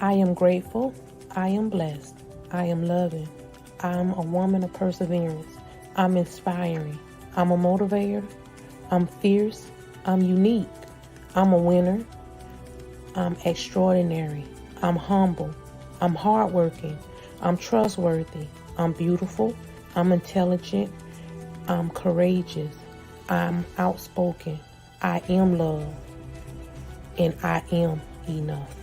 I am grateful. I am blessed. I am loving. I'm a woman of perseverance. I'm inspiring. I'm a motivator. I'm fierce. I'm unique. I'm a winner. I'm extraordinary. I'm humble. I'm hardworking. I'm trustworthy. I'm beautiful. I'm intelligent. I'm courageous. I'm outspoken. I am love. And I am enough.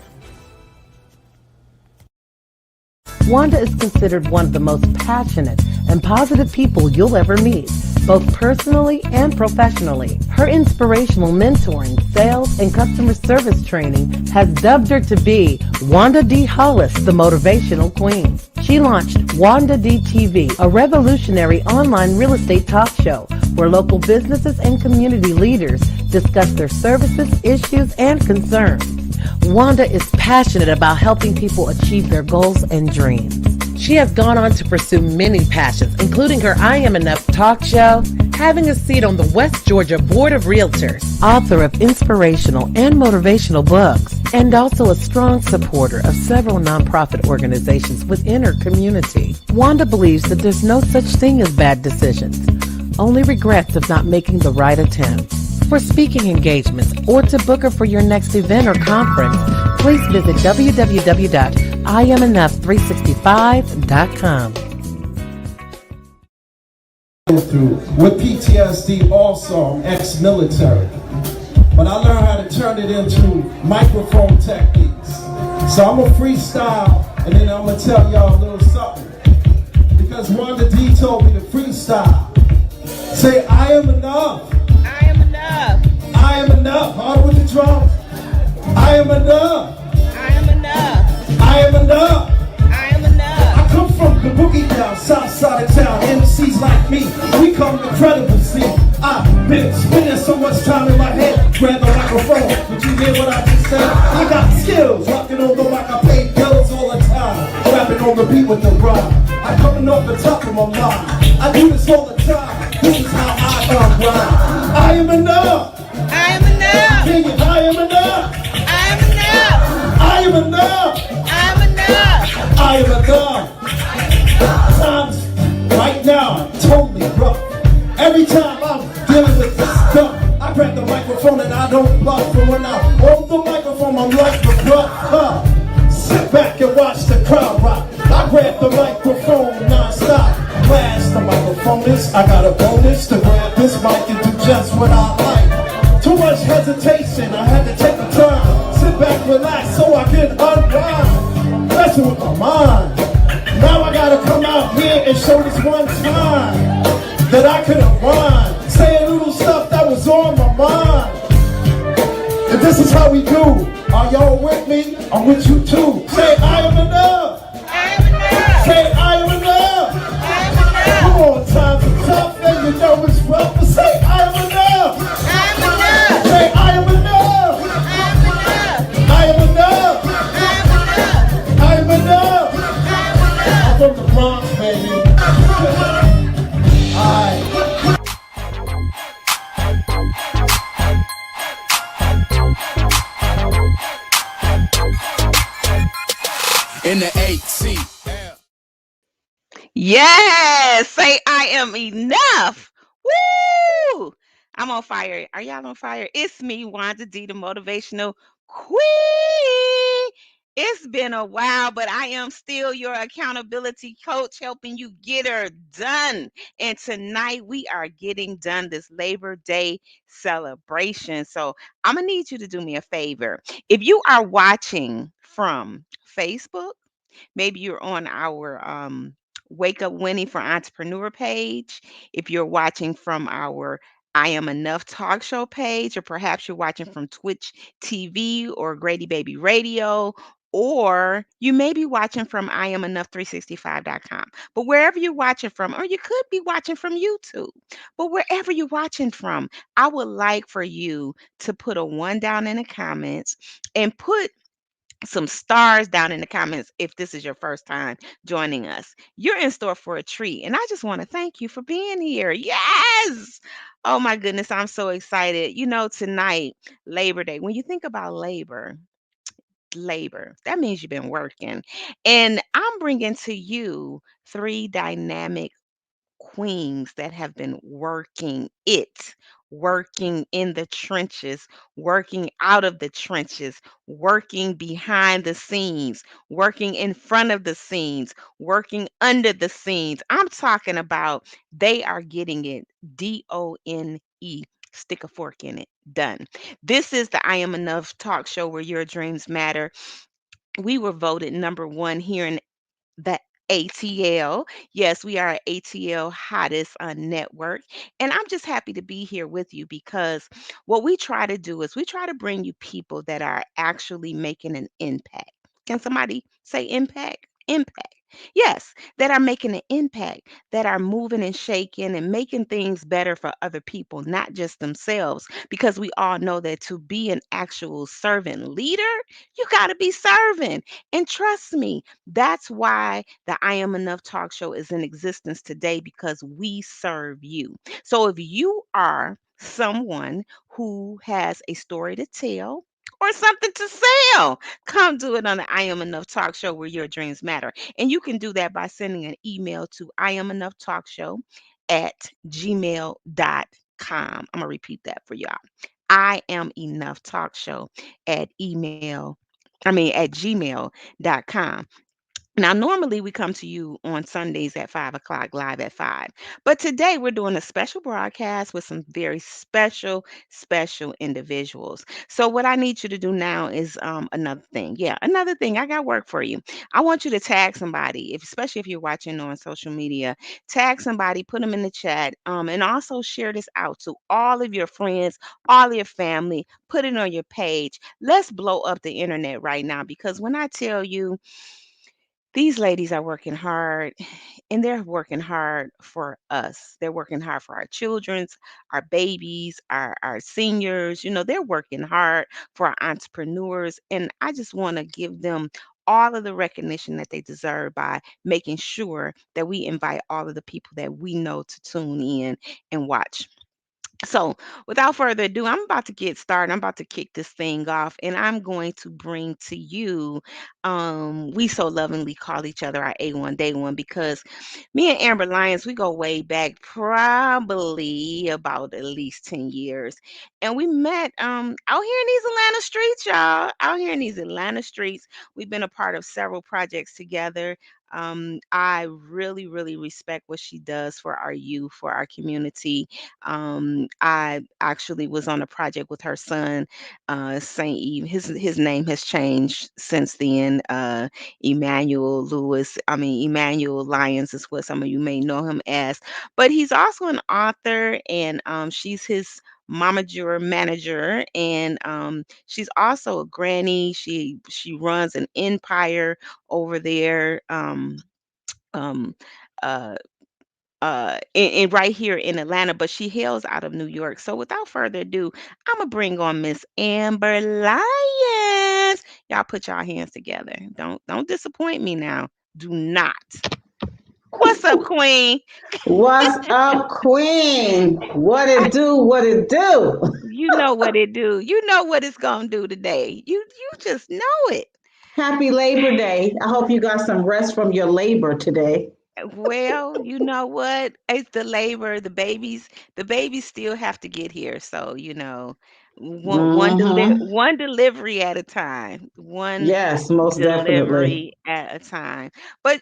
Wanda is considered one of the most passionate and positive people you'll ever meet, both personally and professionally. Her inspirational mentoring, sales, and customer service training has dubbed her to be Wanda D. Hollis, the Motivational Queen. She launched Wanda D TV, a revolutionary online real estate talk show where local businesses and community leaders discuss their services, issues, and concerns. Wanda is passionate about helping people achieve their goals and dreams. She has gone on to pursue many passions, including her I Am Enough talk show, having a seat on the West Georgia Board of Realtors, author of inspirational and motivational books, and also a strong supporter of several nonprofit organizations within her community. Wanda believes that there's no such thing as bad decisions, only regrets of not making the right attempt. For speaking engagements or to book her for your next event or conference, please visit www.iamenough365.com. Through with PTSD also, I'm ex-military, but I learned how to turn it into microphone techniques. So I'm gonna freestyle and then I'm gonna tell y'all a little something, because Wanda D told me to freestyle. Say, I am enough. I am enough. I am enough. Hard with the drums. I am enough. I am enough. I am enough. I am enough. I come from the boogie down, south side of town. MCs like me, we come incredible. See, I've been spending so much time in my head. Grab the microphone. Did you hear what I just said? I got skills, rocking on the mic. I pay bills all the time. Rapping on the beat with the rhyme. I'm coming off the top of my mind. I do this all the time. This is how I rhyme. I am enough. I am enough. King it, I am enough. I am enough. I am enough. I am enough. I am enough. Times right now totally rough. Every time I'm dealing with this stuff, I grab the microphone and I don't bluff. And when I hold the microphone, I'm like the bluff. Sit back and watch the crowd rock. I grab the microphone non-stop. Blast the microphone is, I got a bonus to grab this mic and do just what I like. Too much hesitation, I had to take the time. Sit back, relax, so I can unwind. Messing with my mind. Now I gotta come out here and show this one time that I could unwind. Say a little stuff that was on my mind. And this is how we do. Are y'all with me? I'm with you too. Say, I am enough. I am enough. Say, I am enough. I am enough. Come on, times are tough and you know it's rough, but say, I am enough. I am enough. Say, I am enough. I am enough. I am enough. I am enough. I am enough. I am enough. I'm from the Bronx, baby. Alright. In the 8C. Yes, say I am enough. Woo! I'm on fire. Are y'all on fire? It's me, Wanda D, the motivational queen. It's been a while, but I am still your accountability coach helping you get her done. And tonight we are getting done this Labor Day celebration. So I'm going to need you to do me a favor. If you are watching from Facebook, maybe you're on our Wake Up Winning for Entrepreneur page. If you're watching from our I Am Enough talk show page, or perhaps you're watching from Twitch TV or Grady Baby Radio, or you may be watching from I Am Enough 365.com. But wherever you're watching from, or you could be watching from YouTube, but wherever you're watching from, I would like for you to put a one down in the comments and put some stars down in the comments if this is your first time joining us. You're in store for a treat. And I just want to thank you for being here. Yes. Oh my goodness. I'm so excited. Tonight, Labor Day, when you think about labor, labor. That means you've been working. And I'm bringing to you three dynamic queens that have been working it, working in the trenches, working out of the trenches, working behind the scenes, working in front of the scenes, working under the scenes. I'm talking about they are getting it DONE. Stick a fork in it. Done. This is the I Am Enough talk show where your dreams matter. We were voted number one here in the ATL. Yes, we are ATL hottest network. And I'm just happy to be here with you because what we try to do is we try to bring you people that are actually making an impact. Can somebody say impact? Impact. Yes, that are making an impact, that are moving and shaking and making things better for other people, not just themselves. Because we all know that to be an actual servant leader, you got to be serving. And trust me, that's why the I Am Enough talk show is in existence today because we serve you. So if you are someone who has a story to tell, or something to sell, come do it on the I Am Enough talk show where your dreams matter. And you can do that by sending an email to I Am Enough Talk Show at gmail.com. I'm going to repeat that for y'all. I am enough talk show at at gmail.com. Now, normally we come to you on Sundays at 5 o'clock, live at 5. But today we're doing a special broadcast with some very special, special individuals. So, what I need you to do now is another thing. Yeah, another thing. I got work for you. I want you to tag somebody, especially if you're watching on social media. Tag somebody, put them in the chat, and also share this out to all of your friends, all of your family. Put it on your page. Let's blow up the internet right now because when I tell you, these ladies are working hard and they're working hard for us. They're working hard for our children's, our babies, our seniors. They're working hard for our entrepreneurs. And I just want to give them all of the recognition that they deserve by making sure that we invite all of the people that we know to tune in and watch. So, without further ado, I'm about to get started. I'm about to kick this thing off, and I'm going to bring to you. We so lovingly call each other our A1 Day One because me and Amber Lyons, we go way back, probably about at least 10 years. And we met out here in these Atlanta streets, y'all. Out here in these Atlanta streets. We've been a part of several projects together. I really, really respect what she does for our youth, for our community. I actually was on a project with her son, Saint Eve. His name has changed since then. Emmanuel Lewis. I mean Emmanuel Lyons is what some of you may know him as. But he's also an author, and she's his momager manager, and she's also a granny. She runs an empire over there. Um, uh, in right here in Atlanta, but she hails out of New York. So without further ado, I'm gonna bring on Miss Amber Lyons. Y'all put y'all hands together. Don't disappoint me now. Do not. What's up, Queen? What's up, Queen? What it do? What it do? You know what it do. You know what it's gonna do today. You just know it. Happy Labor Day. I hope you got some rest from your labor today. Well, you know what? It's the labor, the babies still have to get here. So, Mm-hmm. one delivery at a time. One Yes, most definitely. delivery at a time. But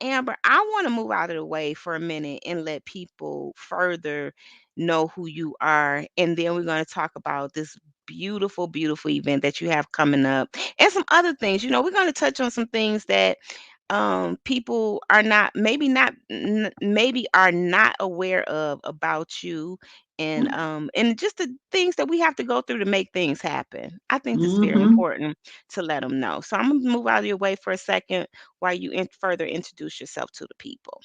Amber, I want to move out of the way for a minute and let people further know who you are. And then we're going to talk about this beautiful, beautiful event that you have coming up and some other things. We're going to touch on some things that people are maybe are not aware of about you, and just the things that we have to go through to make things happen. I think this is very Mm-hmm. important to let them know. So I'm gonna move out of your way for a second while you further introduce yourself to the people.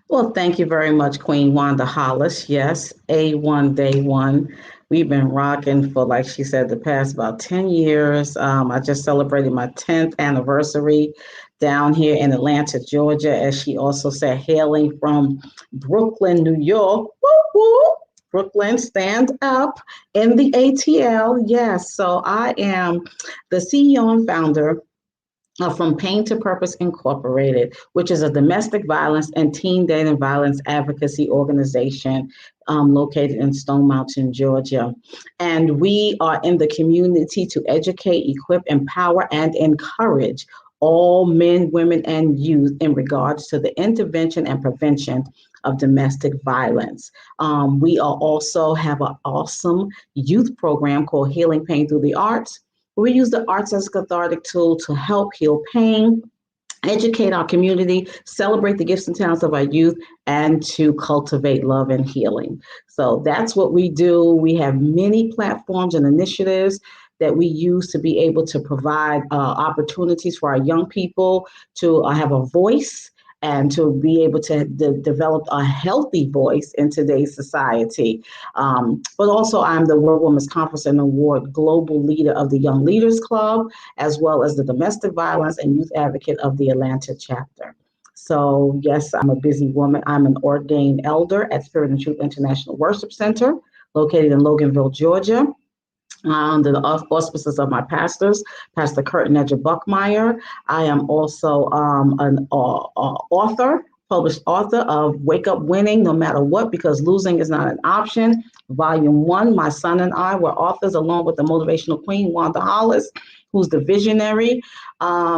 Well, thank you very much, Queen Wanda Hollis. Yes, A1 Day One. We've been rocking for, like she said, the past about 10 years. I just celebrated my 10th anniversary down here in Atlanta, Georgia, as she also said, hailing from Brooklyn, New York. Woo, woo. Brooklyn, stand up in the ATL. Yes, so I am the CEO and founder from Pain to Purpose Incorporated, which is a domestic violence and teen dating violence advocacy organization located in Stone Mountain, Georgia. And we are in the community to educate, equip, empower, and encourage all men, women, and youth in regards to the intervention and prevention of domestic violence. We are also have an awesome youth program called Healing Pain Through the Arts. We use the arts as a cathartic tool to help heal pain, educate our community, celebrate the gifts and talents of our youth, and to cultivate love and healing. So that's what we do. We have many platforms and initiatives that we use to be able to provide opportunities for our young people to have a voice and to be able to develop a healthy voice in today's society. But also, I'm the World Women's Conference and Award Global Leader of the Young Leaders Club, as well as the Domestic Violence and Youth Advocate of the Atlanta chapter. So, yes, I'm a busy woman. I'm an ordained elder at Spirit and Truth International Worship Center, located in Loganville, Georgia, under the auspices of my pastors, Pastor Kurt and Edgar Buckmeyer. I am also an author, published author of Wake Up Winning No Matter What, because losing is not an option. Volume 1, my son and I were authors along with the motivational queen, Wanda Hollis, who's the visionary.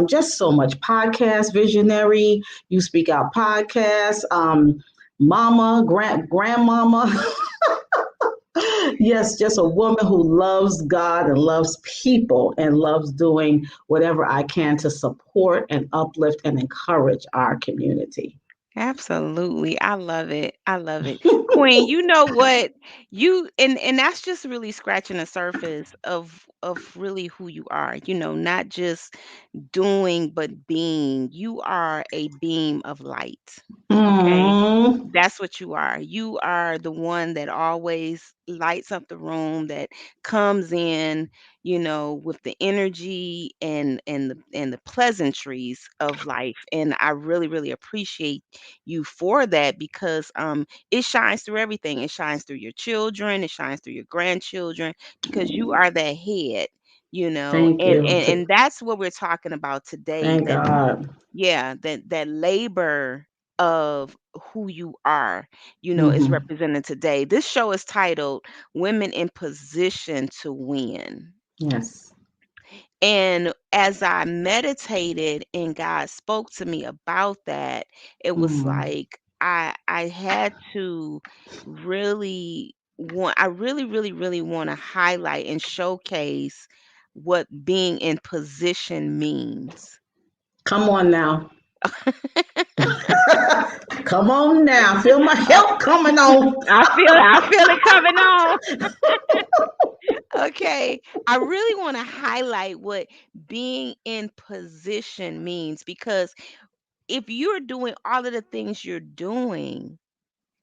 Just so much podcast visionary, You Speak Out podcast, mama, grandmama. Yes, just a woman who loves God and loves people and loves doing whatever I can to support and uplift and encourage our community. Absolutely. I love it. I love it. Queen, you know what? You and that's just really scratching the surface of really who you are. Not just doing but being. You are a beam of light. Okay. Mm, That's what you are. You are the one that always lights up the room, that comes in, with the energy and the pleasantries of life. And I really, really appreciate you for that, because it shines through everything. It shines through your children, it shines through your grandchildren, because you are the head, thank and you. and and that's what we're talking about today. Thank God. Yeah, that labor of who you are, is Hmm. represented today. This show is titled Women in Position to Win. Yes. And as I meditated and God spoke to me about that, it was Mm. like I had to I really, really, really want to highlight and showcase what being in position means. Come on now. Come on now. Feel my help coming on. I feel it coming on. Okay. I really want to highlight what being in position means, because if you're doing all of the things you're doing,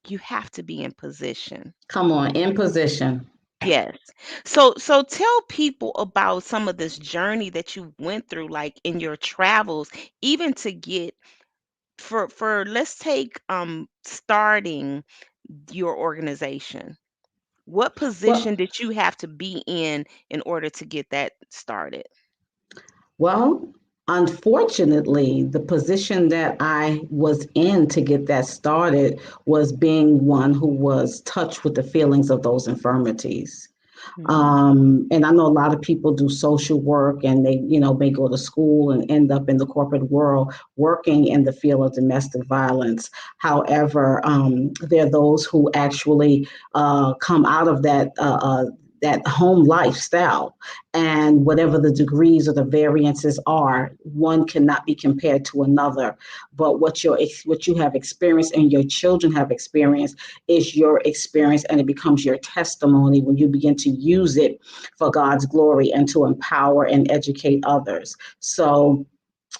you have to be in position. Come on, in position. Yes. So tell people about some of this journey that you went through, like in your travels, even to get for let's take starting your organization. What Well, position did you have to be in order to get that started? Well, unfortunately, the position that I was in to get that started was being one who was touched with the feelings of those infirmities. Mhm. And I know a lot of people do social work and they, may go to school and end up in the corporate world working in the field of domestic violence. However, there are those who actually come out of that home lifestyle, and whatever the degrees or the variances are, one cannot be compared to another. But what you have experienced and your children have experienced is your experience, and it becomes your testimony when you begin to use it for God's glory and to empower and educate others. So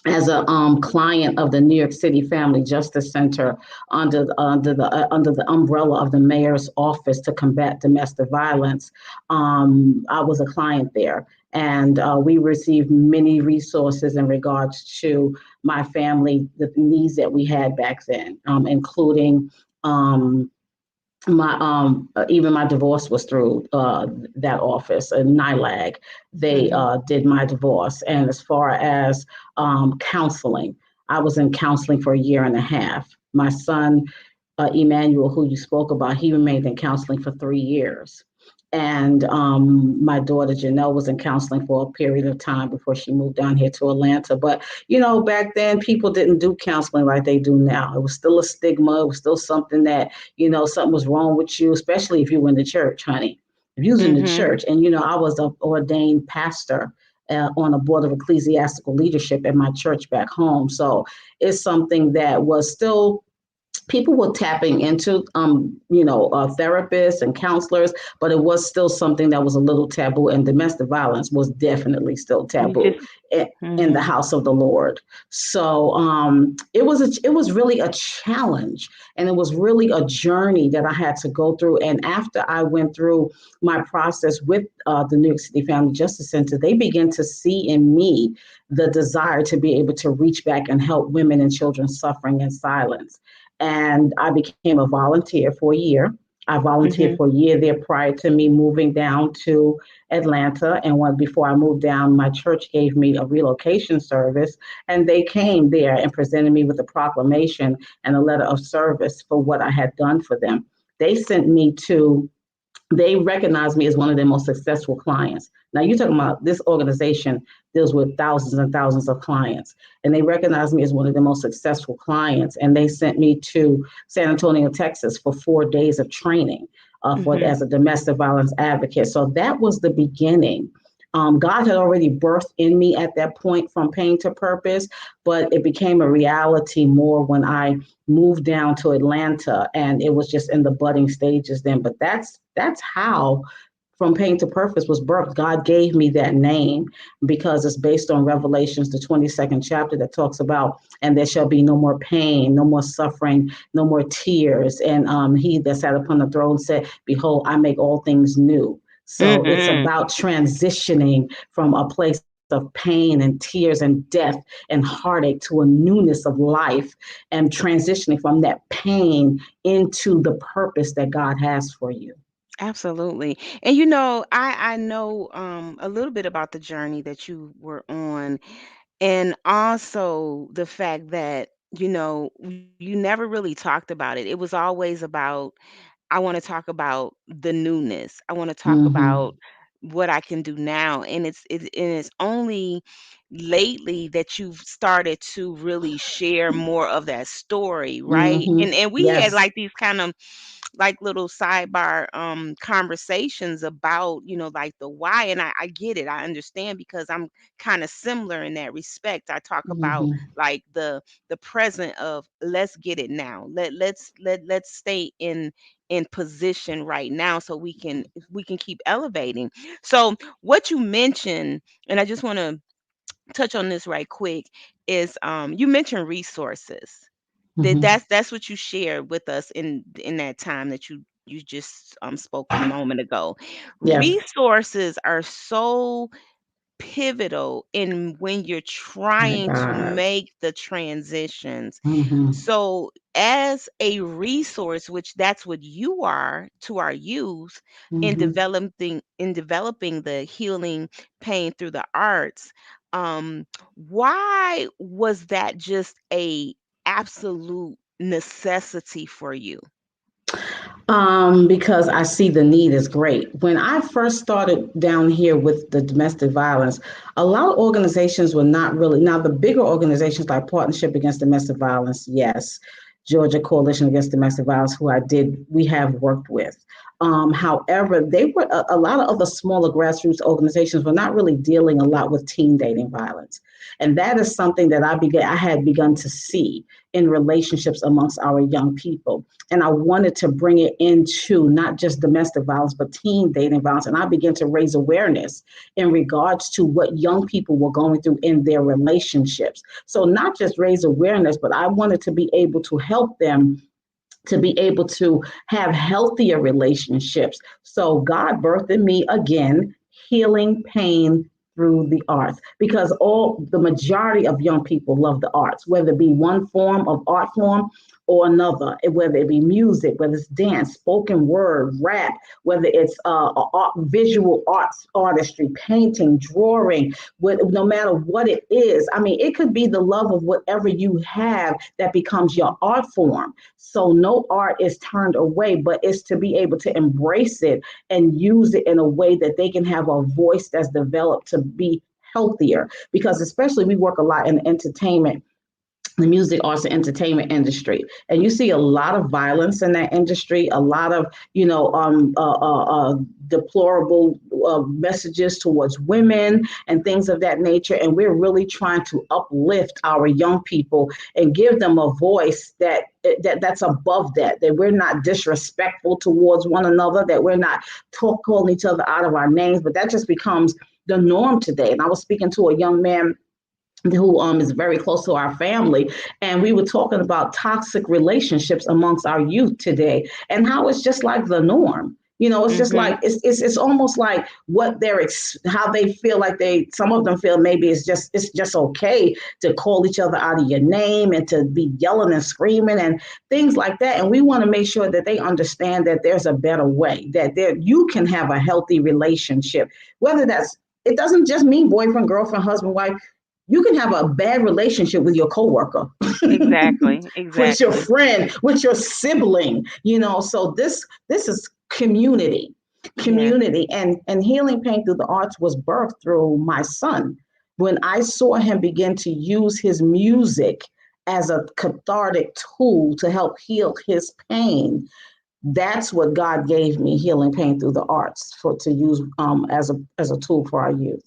as a client of the New York City Family Justice Center under the umbrella of the mayor's office to combat domestic violence, I was a client there, and we received many resources in regards to my family, the needs that we had back then, including. my even my divorce was through that office, NILAG. They Mm-hmm. did my divorce. And as far as counseling, I was in counseling for a year and a half. My son Emmanuel, who you spoke about, he remained in counseling for 3 years. And my daughter Janelle was in counseling for a period of time before she moved down here to Atlanta. But, back then people didn't do counseling like they do now. It was still a stigma. It was still something that, something was wrong with you, especially if you were in the church, honey. If you was in the Mm-hmm. church, and, I was an ordained pastor on a board of ecclesiastical leadership at my church back home. So it's something that was still people were tapping into therapists and counselors, but it was still something that was a little taboo, and domestic violence was definitely still You taboo just. in the Mm-hmm. house of the Lord. So it was really a challenge, and it was really a journey that I had to go through. And after I went through my process with the New York City Family Justice Center, they began to see in me the desire to be able to reach back and help women and children suffering in silence. And I became a volunteer for a year. I volunteered Mm-hmm. for a year there prior to me moving down to Atlanta. And before I moved down, my church gave me a relocation service, and they came there and presented me with a proclamation and a letter of service for what I had done for them. They sent me to they recognize me as one of their most successful clients. Now, you're talking about this organization deals with thousands and thousands of clients, and they recognize me as one of the most successful clients. And they sent me to San Antonio, Texas, for 4 days of training for Mm-hmm. as a domestic violence advocate. So that was the beginning. God had already birthed in me at that point from pain to purpose, but it became a reality more when I moved down to Atlanta, and it was just in the budding stages then. But that's how From Pain to Purpose was birthed. God gave me that name because it's based on Revelations, the 22nd chapter, that talks about, and there shall be no more pain, no more suffering, no more tears. And he that sat upon the throne said, behold, I make all things new. So it's Mm-hmm. about transitioning from a place of pain and tears and death and heartache to a newness of life, and transitioning from that pain into the purpose that God has for you. Absolutely. And I know a little bit about the journey that you were on, and also the fact that you never really talked about it. It was always about, I want to talk about the newness. I want to talk Mm-hmm. about what I can do now. And it's only lately that you've started to really share more of that story, right? Mm-hmm. And we had Yes. like these kind of like little sidebar conversations about like the why. And I get it, I understand, because I'm kind of similar in that respect. I talk about Mm-hmm. like the present of, let's get it now, let's stay in position right now so we can keep elevating. So what you mentioned, and I just want to touch on this right quick, is you mentioned resources. Mm-hmm. That's what you shared with us in that time that you just spoke a moment ago. Yes. Resources are so pivotal in when you're My trying to God. make the transitions. Mm-hmm. So, as a resource, which that's what you are to our youth Mm-hmm. in developing the healing pain through the arts, why was that just a absolute necessity for you? Because I see the need is great. When I first started down here with the domestic violence, a lot of organizations were not really, now the bigger organizations like Partnership Against Domestic Violence, yes, Georgia Coalition Against Domestic Violence, we have worked with. However, they were a lot of other smaller grassroots organizations were not really dealing a lot with teen dating violence. And that is something that I had begun to see in relationships amongst our young people, and I wanted to bring it into not just domestic violence, but teen dating violence. And I began to raise awareness in regards to what young people were going through in their relationships. So, not just raise awareness, but I wanted to be able to help them to be able to have healthier relationships. So God birthed in me again healing pain through the arts, because all the majority of young people love the arts, whether it be one form of art form or another, whether it be music, whether it's dance, spoken word, rap, whether it's visual arts, artistry, painting, drawing, no matter what it is. I mean, it could be the love of whatever you have that becomes your art form. So no art is turned away, but it's to be able to embrace it and use it in a way that they can have a voice that's developed to be healthier. Because especially we work a lot in entertainment, the music arts and entertainment industry, and you see a lot of violence in that industry, a lot of deplorable messages towards women and things of that nature. And we're really trying to uplift our young people and give them a voice that's above that we're not disrespectful towards one another, that we're not calling each other out of our names, but that just becomes the norm today. And I was speaking to a young man who is very close to our family, and we were talking about toxic relationships amongst our youth today, and how it's just like the norm. It's just like it's almost like what how they feel like some of them feel maybe it's just okay to call each other out of your name and to be yelling and screaming and things like that. And we want to make sure that they understand that there's a better way, that you can have a healthy relationship, whether it doesn't just mean boyfriend, girlfriend, husband, wife. You can have a bad relationship with your coworker, Exactly. with your Exactly. friend, with your sibling. So this is community, Yes. and healing pain through the arts was birthed through my son. When I saw him begin to use his music as a cathartic tool to help heal his pain, that's what God gave me, healing pain through the arts, to use as a tool for our youth.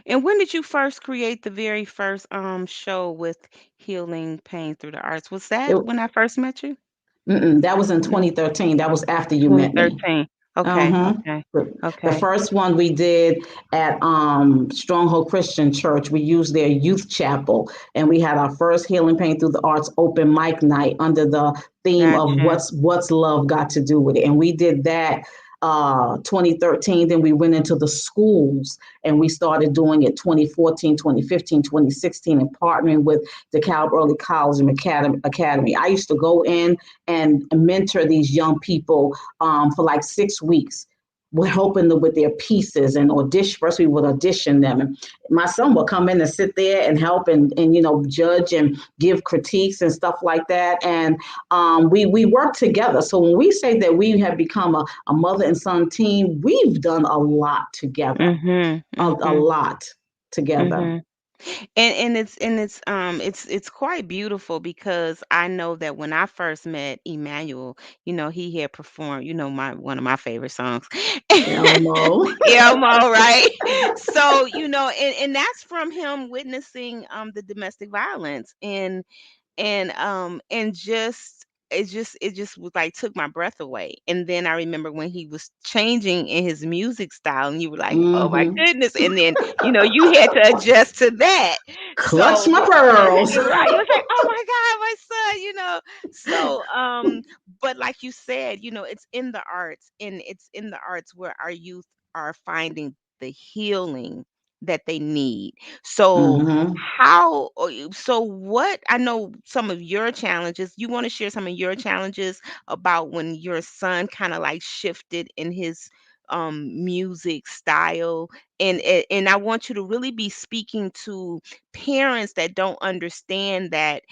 And when did you first create the very first show with healing pain through the arts? Was It, that when I first met you? that was in No, 2013. That was after you met me. 2013. Okay, Uh-huh. okay, The okay. first one we did at Stronghold Christian Church. We used their youth chapel, and we had our first Healing Pain Through the Arts open mic night under the theme of Gotcha. what's love got to do with it. And we did that 2013. Then we went into the schools and we started doing it 2014, 2015, 2016, and partnering with DeKalb Early College and Academy. I used to go in and mentor these young people for like 6 weeks. We're helping them with their pieces and audition. First, we would audition them. And my son would come in and sit there and help and judge and give critiques and stuff like that. And we work together. So when we say that we have become a mother and son team, we've done a lot together, Mhm. a Mhm. lot together. Mhm. And it's quite beautiful because I know that when I first met Emmanuel, he had performed, my one of my favorite songs. Elmo. Elmo, right? So, and that's from him witnessing the domestic violence and it just was like took my breath away. And then I remember when he was changing in his music style and you were like, oh my Mm-hmm. goodness. And then you had to adjust to that. Clutch So my pearls. right, it was like, oh my god, my son. So but like you said, it's in the arts where our youth are finding the healing that they need. So Mm-hmm. what, I know some of your challenges. You want to share some of your challenges about when your son kind of like shifted in his music style, and I want you to really be speaking to parents that don't understand that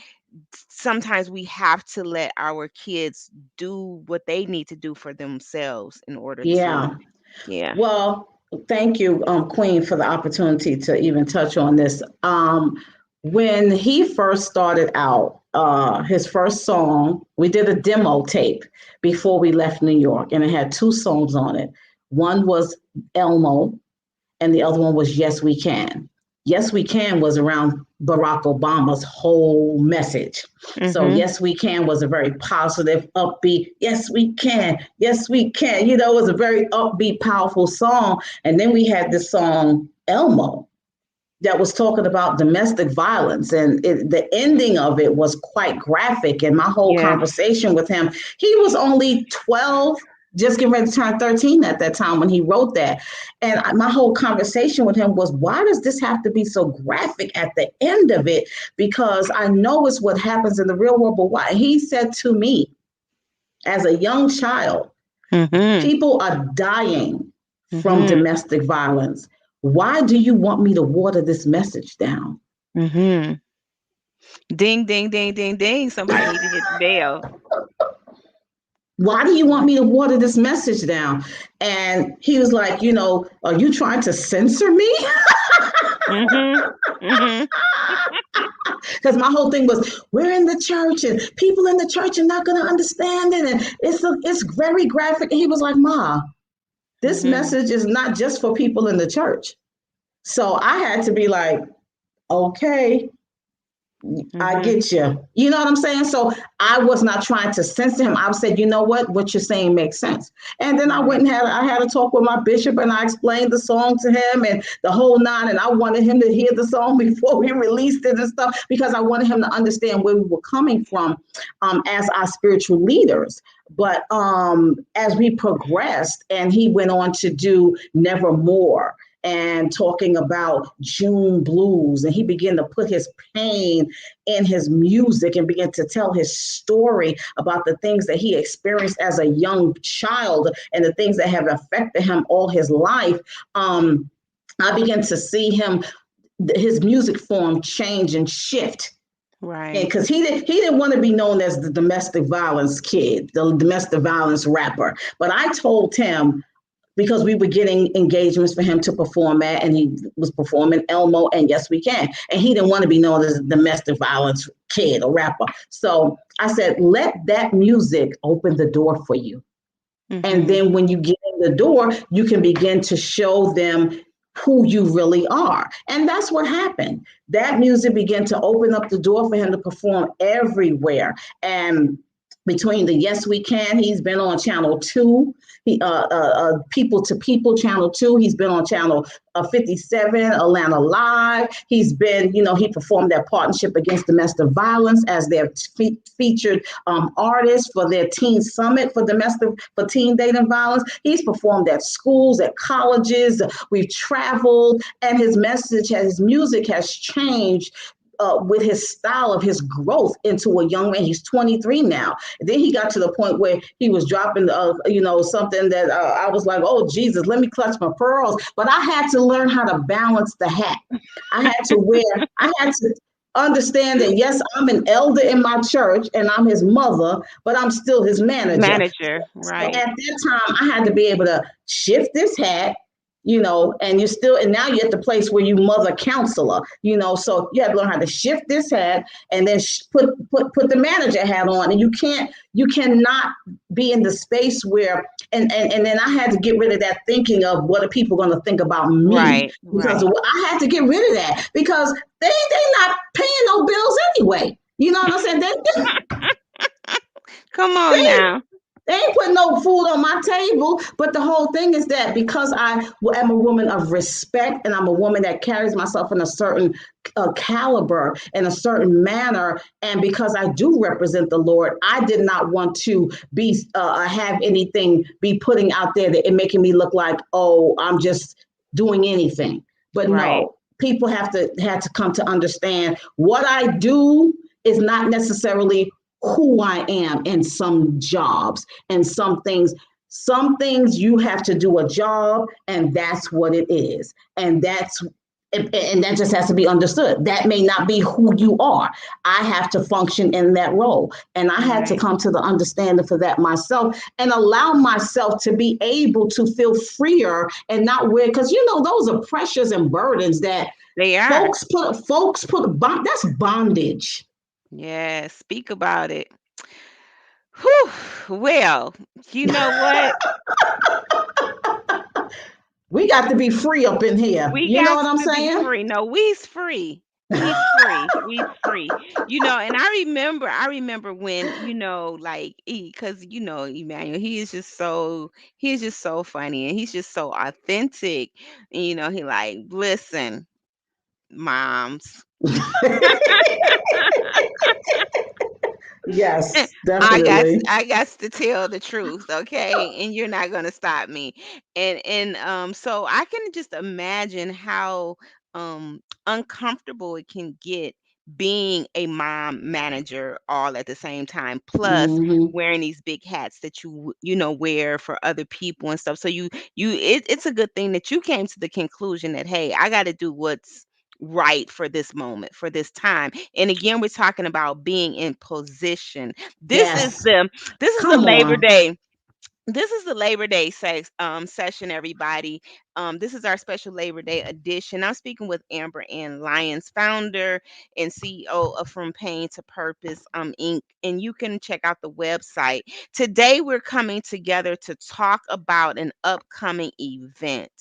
sometimes we have to let our kids do what they need to do for themselves in order to, Yeah. yeah. Well, thank you, Queen, for the opportunity to even touch on this. When he first started out, his first song, we did a demo tape before we left New York, and it had two songs on it. One was Elmo, and the other one was Yes We Can. Yes We Can was around Barack Obama's whole message. So Mhm. Yes We Can was a very positive, upbeat, yes we can, yes we can. It was a very upbeat, powerful song. And then we had the song Elmo that was talking about domestic violence, and the ending of it was quite graphic. And my whole Yes. conversation with him, he was only 12, just getting ready to turn 13 at that time when he wrote that. And my whole conversation with him was, why does this have to be so graphic at the end of it? Because I know it's what happens in the real world, but why? He said to me, as a young child, Mm-hmm. people are dying from Mm-hmm. domestic violence. Why do you want me to water this message down? Mm-hmm. Ding, ding, ding, ding, ding. Somebody need to hit the bell. Why do you want me to water this message down? And he was like, are you trying to censor me? Mm-hmm. Mm-hmm. Because my whole thing was, we're in the church and people in the church are not going to understand it. And it's very graphic. And he was like, Ma, this Mm-hmm. message is not just for people in the church. So I had to be like, okay, I Mm-hmm. get you. You know what I'm saying? So I was not trying to censor him. I said, you know what you're saying makes sense. And then I went Right. and had a talk with my bishop, and I explained the song to him and the whole nine. And I wanted him to hear the song before we released it and stuff, because I wanted him to understand where we were coming from, as our spiritual leaders. But as we progressed, and he went on to do Nevermore and talking about June blues, and he began to put his pain in his music and began to tell his story about the things that he experienced as a young child and the things that have affected him all his life. I began to see his music form change and shift, Right. because he didn't want to be known as the domestic violence kid, the domestic violence rapper. But I told him, because we were getting engagements for him to perform at, and he was performing Elmo and Yes We Can. And he didn't want to be known as a domestic violence kid or rapper. So I said, let that music open the door for you. And Mm-hmm. then when you get in the door, you can begin to show them who you really are. And that's what happened. That music began to open up the door for him to perform everywhere. And between the Yes We Can, he's been on channel 2. People to People channel 2. He's been on channel 57, Atlanta Live. He's been, he performed their partnership against domestic violence as their featured artist for their teen summit for teen dating violence. He's performed at schools, at colleges. We've traveled, and his music has changed with his style of his growth into a young man. He's 23 now. And then he got to the point where he was dropping, something that I was like, oh, Jesus, let me clutch my pearls. But I had to learn how to balance the hat. I had to understand that, yes, I'm an elder in my church and I'm his mother, but I'm still his manager. Manager. So Right. at that time, I had to be able to shift this hat, and and now you're at the place where you mother counselor, so you have to learn how to shift this hat and then put the manager hat on, and you cannot be in the space where, and then I had to get rid of that thinking of what are people going to think about me, Right. because Right. I had to get rid of that, because they not paying no bills anyway. You know what I'm saying? Come on They now. they ain't putting no food on my table. But the whole thing is that, because I am a woman of respect, and I'm a woman that carries myself in a certain caliber, in a certain manner, and because I do represent the Lord, I did not want to be have anything be putting out there that it making me look like, oh, I'm just doing anything. But Right. no, people had to come to understand what I do is not necessarily who I am in some jobs and some things. Some things you have to do a job, and that's what it is. And that just has to be understood. That may not be who you are. I have to function in that role. And I had to Right. come to the understanding for that myself, and allow myself to be able to feel freer and not wear, because those are pressures and burdens that They are. folks put that's bondage. Yes. Speak about it. Whew. Well, you know what? We got to be free up in here. We You know got what I'm to be saying? free. No, we's free. We's free. We's free. And I remember when, like, because, Emmanuel, he is just so funny, and he's just so authentic. And, he like, listen, moms. Yes, I got definitely. I got to tell the truth, okay? And you're not gonna stop me. So I can just imagine how uncomfortable it can get being a mom manager all at the same time, plus Hmm. wearing these big hats that wear for other people and stuff. So it's a good thing that you came to the conclusion that, hey, I got to do what's right for this moment, for this time. And again, we're talking about being in position. This is Yes. the this is the Come Labor on. Day. This is the Labor Day session, everybody. This is our special Labor Day edition. I'm speaking with Amber Ann Lyons, founder and CEO of From Pain to Purpose Inc. And you can check out the website. Today, we're coming together to talk about an upcoming event.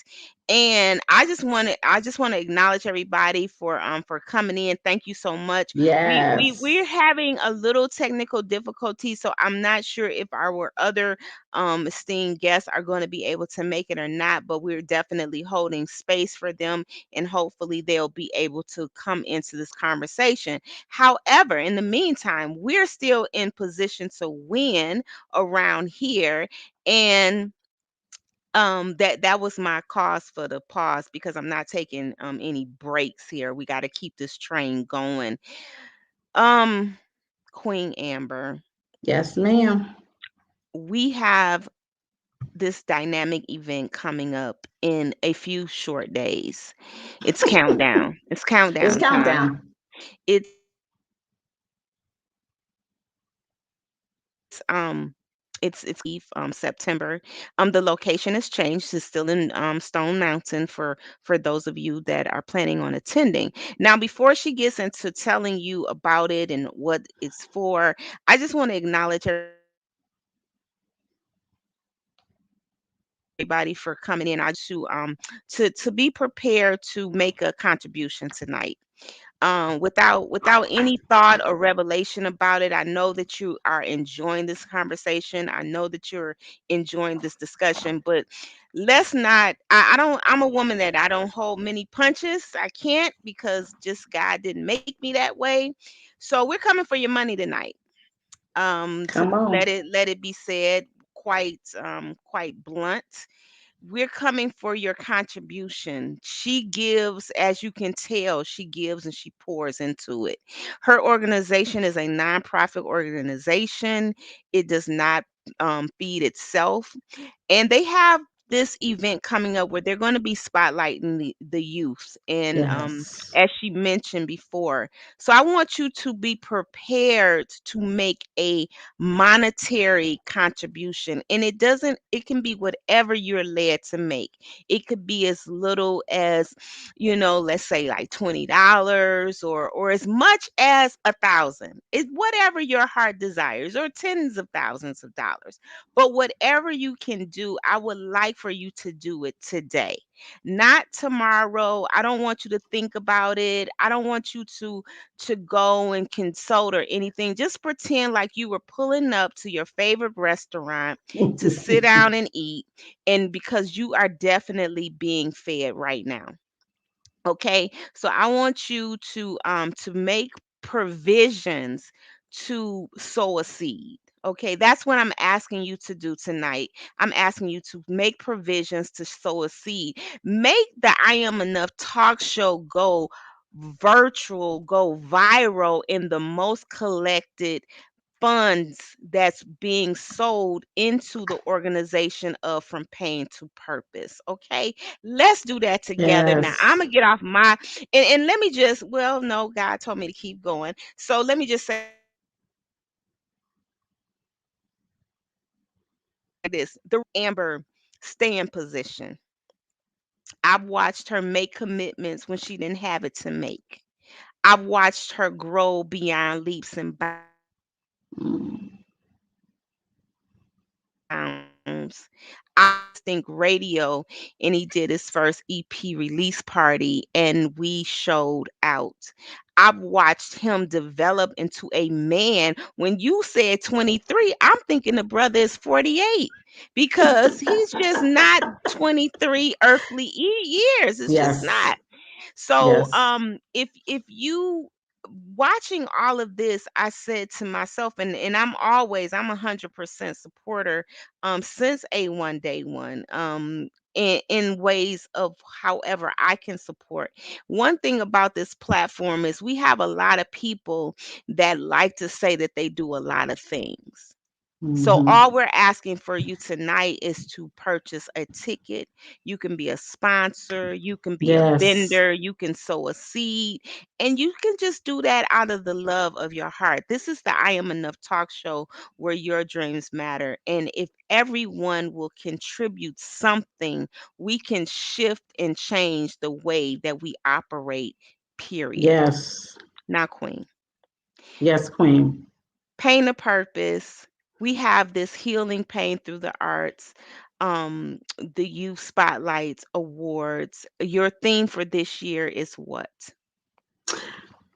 And I just want to acknowledge everybody for coming in. Thank you so much. We're Yes. having a little technical difficulty, so I'm not sure if our other esteemed guests are going to be able to make it or not, but we're definitely holding space for them, and hopefully they'll be able to come into this conversation. However, in the meantime, we're still in position to win around here. And that was my cause for the pause, because I'm not taking any breaks here. We got to keep this train going. um Queen Amber, Yes, ma'am. we have this dynamic event coming up in a few short days. It's countdown. It's It's countdown time. countdown. It's September. The location has changed. It's still in Stone Mountain for those of you that are planning on attending. Now, before she gets into telling you about it and what it's for, I just want to acknowledge everybody for coming in. I to be prepared to make a contribution tonight. Without any thought or revelation about it. I know that you are enjoying this conversation. I know that you're enjoying this discussion, but let's not. I don't. I'm a woman that I don't hold many punches. I can't, because just God didn't make me that way. So we're coming for your money tonight. To Come on. let it be said quite blunt, we're coming for your contribution. She gives, as you can tell, she gives and she pours into it. Her organization is a nonprofit organization. It does not feed itself. And they have this event coming up where they're going to be spotlighting the youth. And Yes. as she mentioned before, so I want you to be prepared to make a monetary contribution. And it can be whatever you're led to make. It could be as little as, let's say like $20, or as much as 1,000. It's whatever your heart desires, or tens of thousands of dollars. But whatever you can do, I would like for you to do it today, not tomorrow. I don't want you to think about it. I don't want you to go and consult or anything. Just pretend like you were pulling up to your favorite restaurant to sit down and eat, and because you are definitely being fed right now. Okay? So I want you to make provisions to sow a seed. Okay, that's what I'm asking you to do tonight. I'm asking you to make provisions to sow a seed. Make the I Am Enough talk show go virtual, go viral in the most collected funds that's being sold into the organization of From Pain to Purpose. Okay, let's do that together. Now I'm Yes. gonna get off my and let me just, well, no, God told me to keep going. So let me just say this: the Amber, stay in position. I've watched her make commitments when she didn't have it to make. I've watched her grow beyond leaps and Mm. bounds. I think radio, and he did his first EP release party, and we showed out. I've watched him develop into a man. When you said 23, I'm thinking the brother is 48, because he's just not 23 earthly years. It's just Yes. not. So Yes. if you watching all of this, I said to myself, and I'm 100% supporter since A1 day one. In ways of however I can support. One thing about this platform is we have a lot of people that like to say that they do a lot of things. So Hmm. all we're asking for you tonight is to purchase a ticket. You can be a sponsor, you can be a Yes. vendor, you can sow a seed, and you can just do that out of the love of your heart. This is the I Am Enough talk show where your dreams matter. And if everyone will contribute something, we can shift and change the way that we operate, period. Yes. Now, Queen. Yes, Queen. Pain a purpose. We have this healing pain through the arts. The youth spotlights awards. Your theme for this year is what?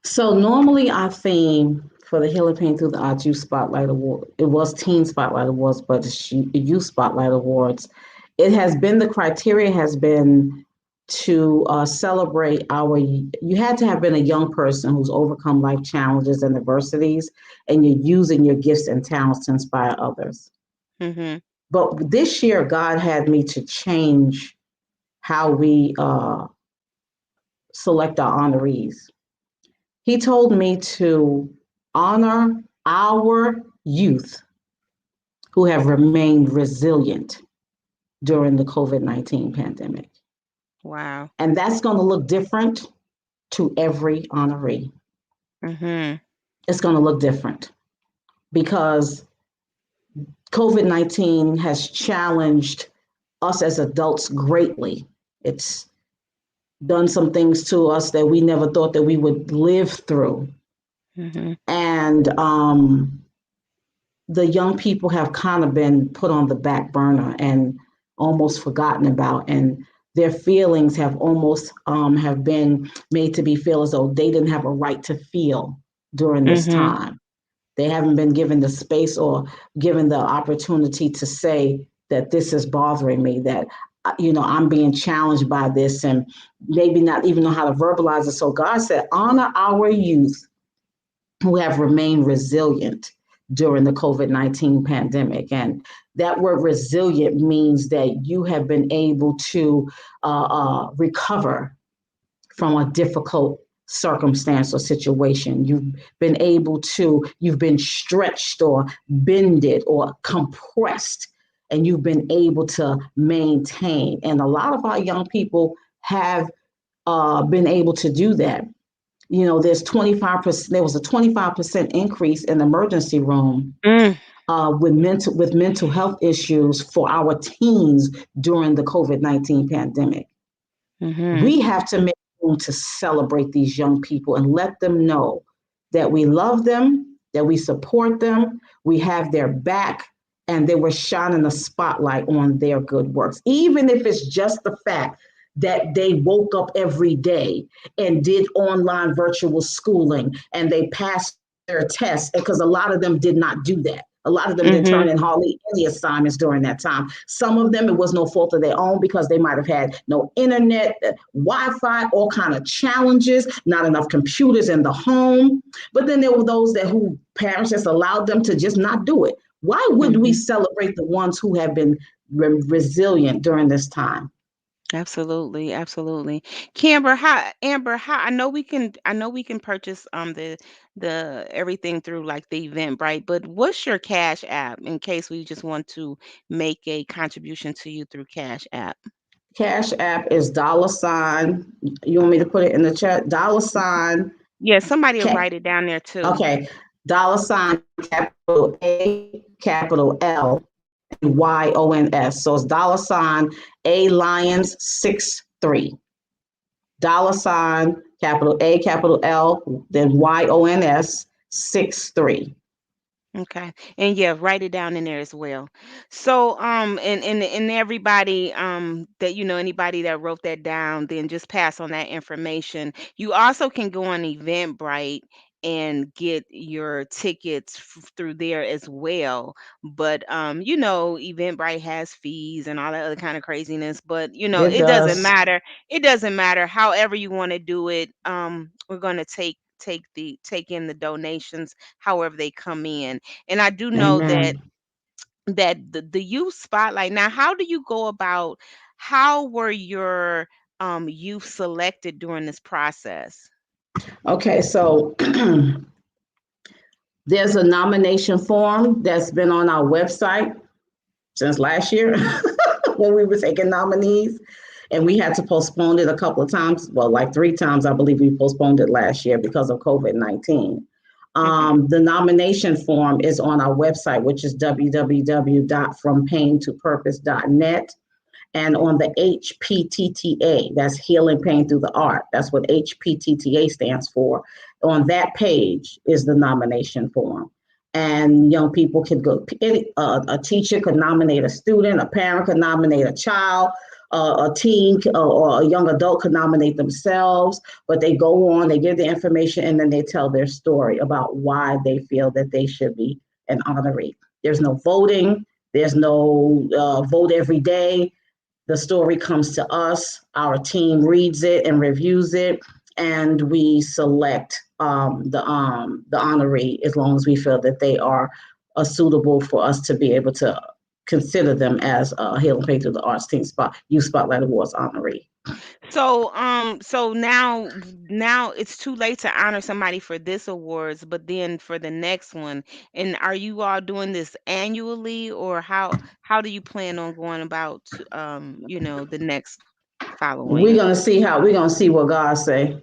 So normally our theme for the Healing Pain Through the Arts Youth Spotlight Award, it was Teen Spotlight Awards, but it's Youth Spotlight Awards. It has been, the criteria has been to celebrate our, you had to have been a young person who's overcome life challenges and adversities, and you're using your gifts and talents to inspire others. Mhm. But this year, God had me to change how we select our honorees. He told me to honor our youth who have remained resilient during the COVID-19 pandemic. Wow. And that's going to look different to every honoree. Mhm. It's going to look different because COVID-19 has challenged us as adults greatly. It's done some things to us that we never thought that we would live through. Mhm. And the young people have kind of been put on the back burner and almost forgotten about, and their feelings have almost have been made to be feel as though they didn't have a right to feel during this Mhm. time. They haven't been given the space or given the opportunity to say that this is bothering me, that I'm being challenged by this, and maybe not even know how to verbalize it. So God said, honor our youth who have remained resilient during the COVID-19 pandemic. And that word resilient means that you have been able to recover from a difficult circumstance or situation. You've been stretched or bended or compressed, and you've been able to maintain. And a lot of our young people have been able to do that. There's 25%, there was a 25% increase in the emergency room Mm. with mental health issues for our teens during the COVID-19 pandemic. Mhm. We have to make room to celebrate these young people and let them know that we love them, that we support them, we have their back, and that we're shining a spotlight on their good works. Even if it's just the fact that they woke up every day and did online virtual schooling and they passed their tests, because a lot of them did not do that. A lot of them didn't turn Mhm. in hardly any assignments during that time. Some of them, it was no fault of their own because they might have had no internet, Wi-Fi, all kind of challenges, not enough computers in the home. But then there were those that who parents just allowed them to just not do it. Why would we Mhm. celebrate the ones who have been resilient during this time? Absolutely, absolutely. Amber, how I know we can purchase the everything through like the event, right? But what's your Cash App in case we just want to make a contribution to you through Cash App? Cash App is dollar sign. You want me to put it in the chat? Dollar sign. Yeah, somebody will Cat. write it down there too. Okay. Dollar sign capital A, capital L, and YONS. So it's dollar sign A Lions 63. Dollar sign capital A, capital L, then YONS 63. Okay. And yeah, write it down in there as well. So and everybody that anybody that wrote that down, then just pass on that information. You also can go on Eventbrite and get your tickets through there as well. But Eventbrite has fees and all that other kind of craziness, but It it doesn't does. matter. It doesn't matter however you want to do it. We're going to take take in the donations however they come in. And I do know that Amen. the youth spotlight. Now, how do you go about, how were your youth selected during this process? Okay, so there's a nomination form that's been on our website since last year when we were taking nominees. And we had to postpone it a couple of times. Well, like 3 times, I believe we postponed it last year because of COVID-19. Hmm. The nomination form is on our website, which is www.frompaintopurpose.net. And on the HPTTA, that's Healing Pain Through the Art. That's what HPTTA stands for. On that page is the nomination form. And young people could go, a teacher could nominate a student, a parent could nominate a child, a teen or a young adult could nominate themselves, but they go on, they give the information, and then they tell their story about why they feel that they should be an honoree. There's no voting, there's no vote every day. The story comes to us, our team reads it and reviews it, and we select the honoree as long as we feel that they are suitable for us to be able to consider them as a Healing Pain Through the Arts Team Youth Spotlight Awards honoree. So now it's too late to honor somebody for this awards, but then for the next one. And are you all doing this annually, or how do you plan on going about the next We're following? gonna see how we're gonna see what God say.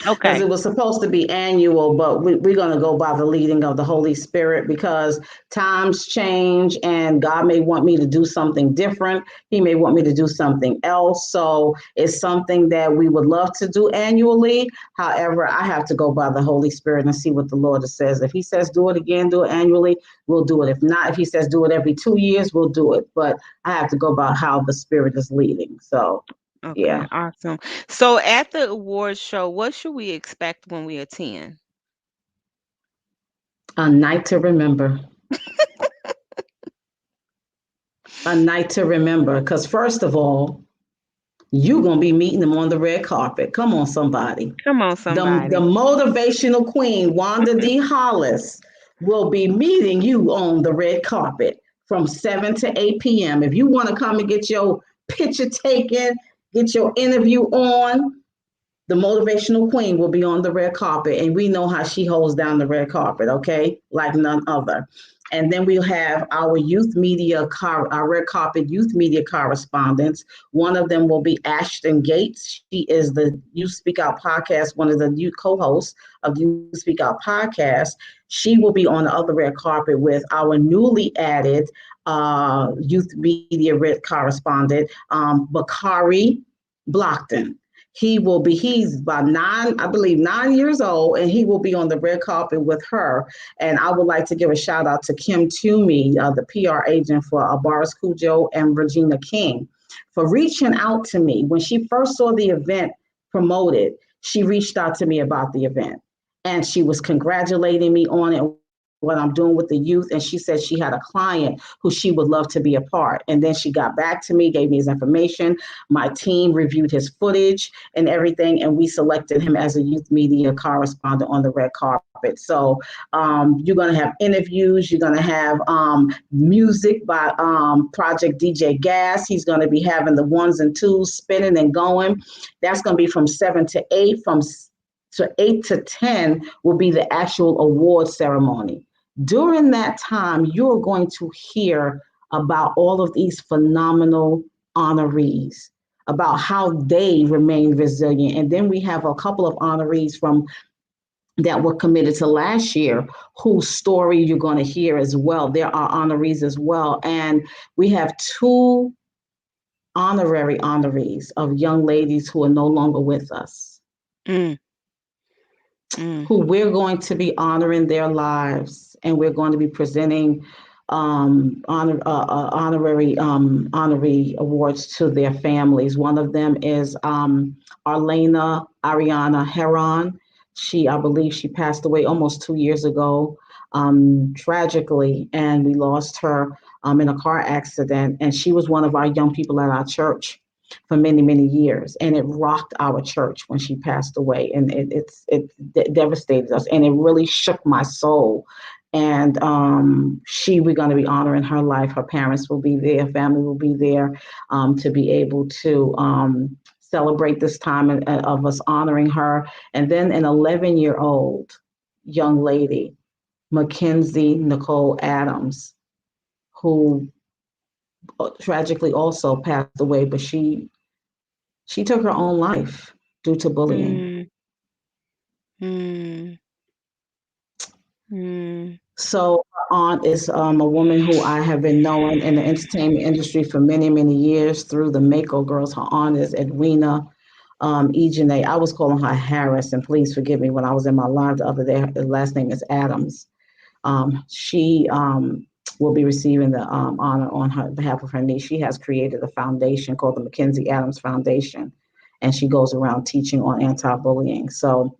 Because Okay. it was supposed to be annual, but we're gonna go by the leading of the Holy Spirit because times change and God may want me to do something different. He may want me to do something else. So it's something that we would love to do annually. However, I have to go by the Holy Spirit and see what the Lord says. If he says do it again, do it annually, we'll do it. If not, if he says do it every 2 years, we'll do it. But I have to go by how the Spirit is leading. So Okay, yeah. awesome. So at the awards show, what should we expect when we attend? A night to remember. A night to remember. Because first of all, you're gonna be meeting them on the red carpet. Come on, somebody. Come on, The somebody. motivational queen, Wanda D. Hollis, will be meeting you on the red carpet from 7 to 8 p.m. If you want to come and get your picture taken, get your interview on, the motivational queen will be on the red carpet, and we know how she holds down the red carpet, okay? Like none other. And then we'll have our our red carpet youth media correspondents. One of them will be Ashton Gates. She is the You Speak Out podcast, one of the new co-hosts of You Speak Out podcast. She will be on the other red carpet with our newly added youth media red correspondent, Bakari Blockton. He's about I believe 9 years old, and he will be on the red carpet with her. And I would like to give a shout out to Kim Toomey, the PR agent for Boris Cujo and Regina King, for reaching out to me. When she first saw the event promoted, she reached out to me about the event. And she was congratulating me on it, what I'm doing with the youth. And she said she had a client who she would love to be a part. And then she got back to me, gave me his information. My team reviewed his footage and everything, and we selected him as a youth media correspondent on the red carpet. So you're going to have interviews. You're going to have music by Project DJ Gas. He's going to be having the ones and twos spinning and going. That's going to be from 7 to 8. From 8 to 10 will be the actual award ceremony. During that time, you're going to hear about all of these phenomenal honorees, about how they remain resilient. And then we have a couple of honorees from that were committed to last year, whose story you're going to hear as well. There are honorees as well. And we have 2 honorary honorees of young ladies who are no longer with us, Mm, mm. who we're going to be honoring their lives, and we're going to be presenting honorary awards to their families. One of them is Arlena Ariana Heron. I believe she passed away almost 2 years ago, tragically, and we lost her in a car accident. And she was one of our young people at our church. for many, many years, and it rocked our church when she passed away, and it devastated us, and it really shook my soul. And we're going to be honoring her life. Her parents will be there, family will be there, to be able to celebrate this time of us honoring her. And then an 11-year-old young lady, Mackenzie Nicole Adams, who tragically also passed away, but she took her own life due to bullying. Mm, mm, mm, So her aunt is a woman who I have been knowing in the entertainment industry for many, many years through the Mako girls. Her aunt is Edwina Ejene. I was calling her Harris, and please forgive me when I was in my live the other day. Her last name is Adams. She will be receiving the honor on her behalf of her niece. She has created a foundation called the Mackenzie Adams Foundation, and she goes around teaching on anti-bullying. So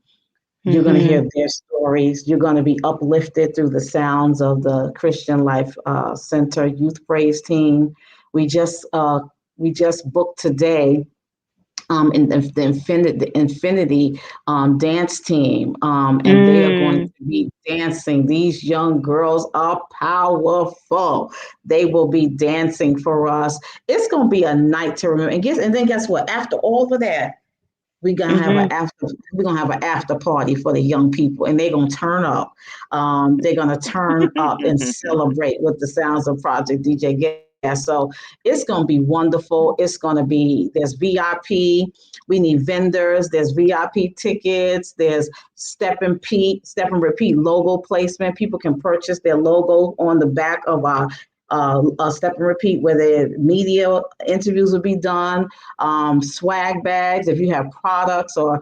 you're going to mm-hmm, hear their stories. You're going to be uplifted through the sounds of the Christian Life Center Youth Praise Team. We just we just booked today in the Infinity dance team, and they are going mm, to be dancing. These young girls are powerful. They will be dancing for us. It's going to be a night to remember. And then guess what? After all of that, mm-hmm. we're gonna have an after party for the young people, and they're gonna turn up. They're gonna turn up and celebrate with the sounds of Project DJ Gas. So it's gonna be wonderful. It's gonna be there's VIP. We need vendors. There's VIP tickets. There's step and repeat logo placement. People can purchase their logo on the back of our step and repeat where the media interviews will be done, swag bags if you have products or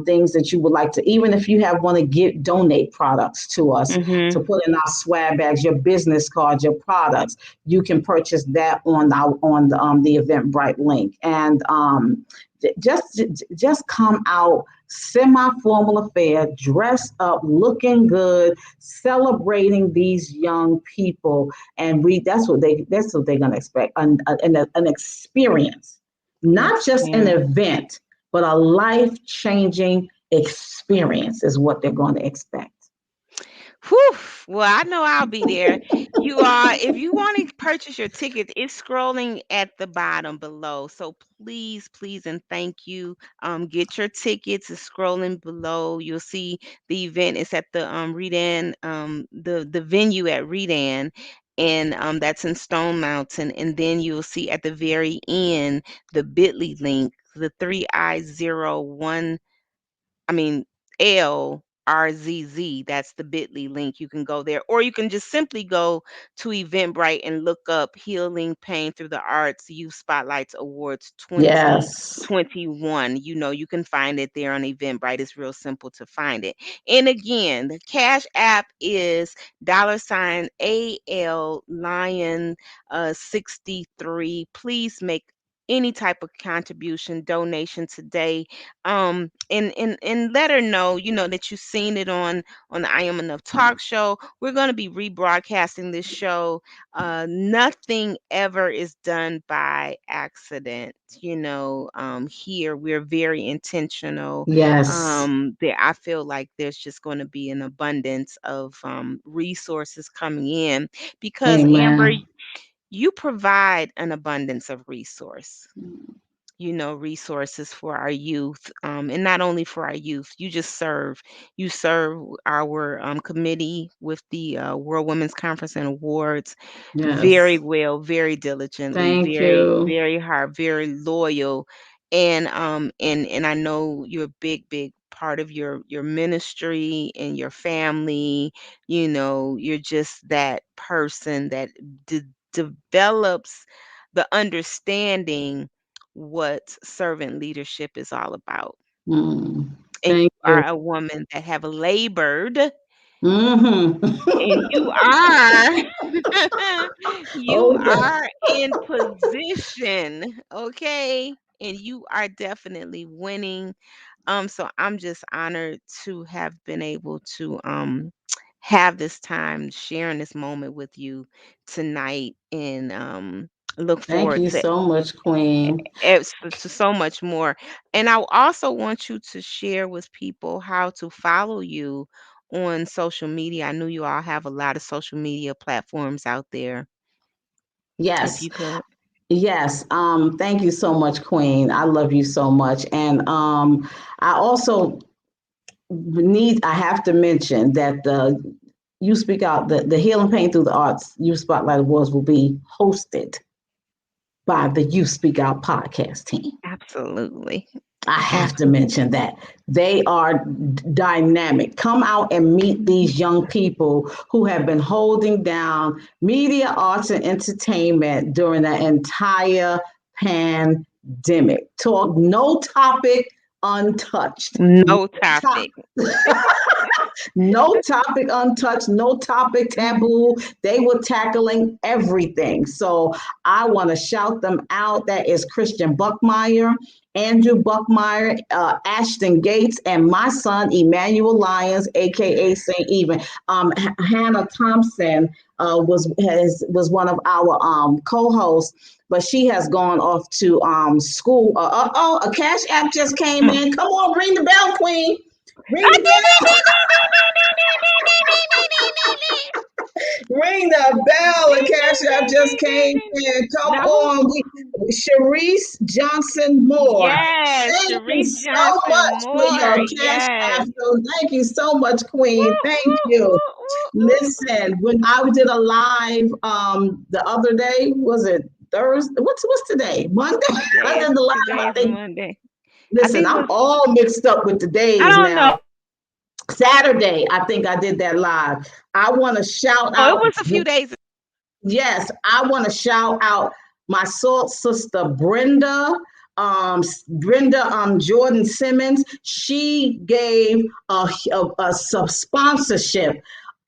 things that you would like to, even if you have want to get donate products to us to Mm-hmm. put in our swag bags, your business cards, your products, you can purchase that on the Eventbrite link. And just come out semi-formal affair, dressed up, looking good, celebrating these young people, and we that's what they're gonna expect, an experience, not just an Yeah. event, but a life-changing experience is what they're going to expect. Whew. Well, I know I'll be there. You are, if you want to purchase your ticket, it's scrolling at the bottom below. So please, please, and thank you. Get your tickets. It's scrolling below. You'll see the event is at the Redan, the venue at Redan, and that's in Stone Mountain. And then you'll see at the very end the Bitly link, the 3I01, I mean, LRZZ, that's the Bitly link. You can go there, or you can just simply go to Eventbrite and look up Healing Pain Through the Arts Youth Spotlights Awards Yes. 2021. You can find it there on Eventbrite. It's real simple to find it. And again, the Cash App is $AL Lion 63. Please make any type of contribution, donation today, and let her know, that you've seen it on the I Am Enough talk show. We're going to be rebroadcasting this show. Nothing ever is done by accident. Here we're very intentional. Yes. There, I feel like there's just going to be an abundance of resources coming in because, Amber, Amen. you provide an abundance of resources for our youth, and not only for our youth. You serve our committee with the World Women's Conference and Awards very Yes. well, very diligently, Thank very you. very hard, very loyal. And I know you're a big part of your ministry and your family. You're just that person that develops the understanding what servant leadership is all about. Mm. And Thank you you. are a woman that have labored, Hmm. and you are you Oh, yeah. are in position, okay? And you are definitely winning. So I'm just honored to have been able to have this time sharing this moment with you tonight. And Look Thank forward you to so much, Queen. to so much more. And I also want you to share with people how to follow you on social media. I know you all have a lot of social media platforms out there. If Yes. you could. Yes. Thank you so much, Queen. I love you so much. And I also I have to mention that the You Speak Out, the Healing Pain Through the Arts Youth Spotlight Awards will be hosted by the You Speak Out podcast team. Absolutely. I have to Absolutely. mention that they are dynamic. Come out and meet these young people who have been holding down media, arts, and entertainment during the entire pandemic. Talk no topic untouched. No No top, topic. no topic untouched, no topic taboo. They were tackling everything. So I want to shout them out. That is Christian Buckmeyer, Andrew Buckmeyer, Ashton Gates, and my son Emmanuel Lyons, aka Saint Even. Hannah Thompson was one of our co-hosts, but she has gone off to school. A cash app just came in. Come on, ring the bell, Queen. Ring the bell. Ring the bell. A cash app just came in. Come Now who? on. Sharice Johnson Moore. Yes, Thank you Sharice so Johnson much for Moore. your cash app. Yes. So thank you so much, Queen. Woo, Thank woo, you. woo, woo, woo. Listen, when I did a live the other day, was it Thursday? What's today? Monday? I did the live, I Today's think. Monday. I Listen, think it I'm was. all mixed up with the I days don't know. now. Saturday, I think I did that live. I want to shout Oh, it out. was a few days. Yes, I want to shout out my soul sister Brenda. Jordan Simmons. She gave a sponsorship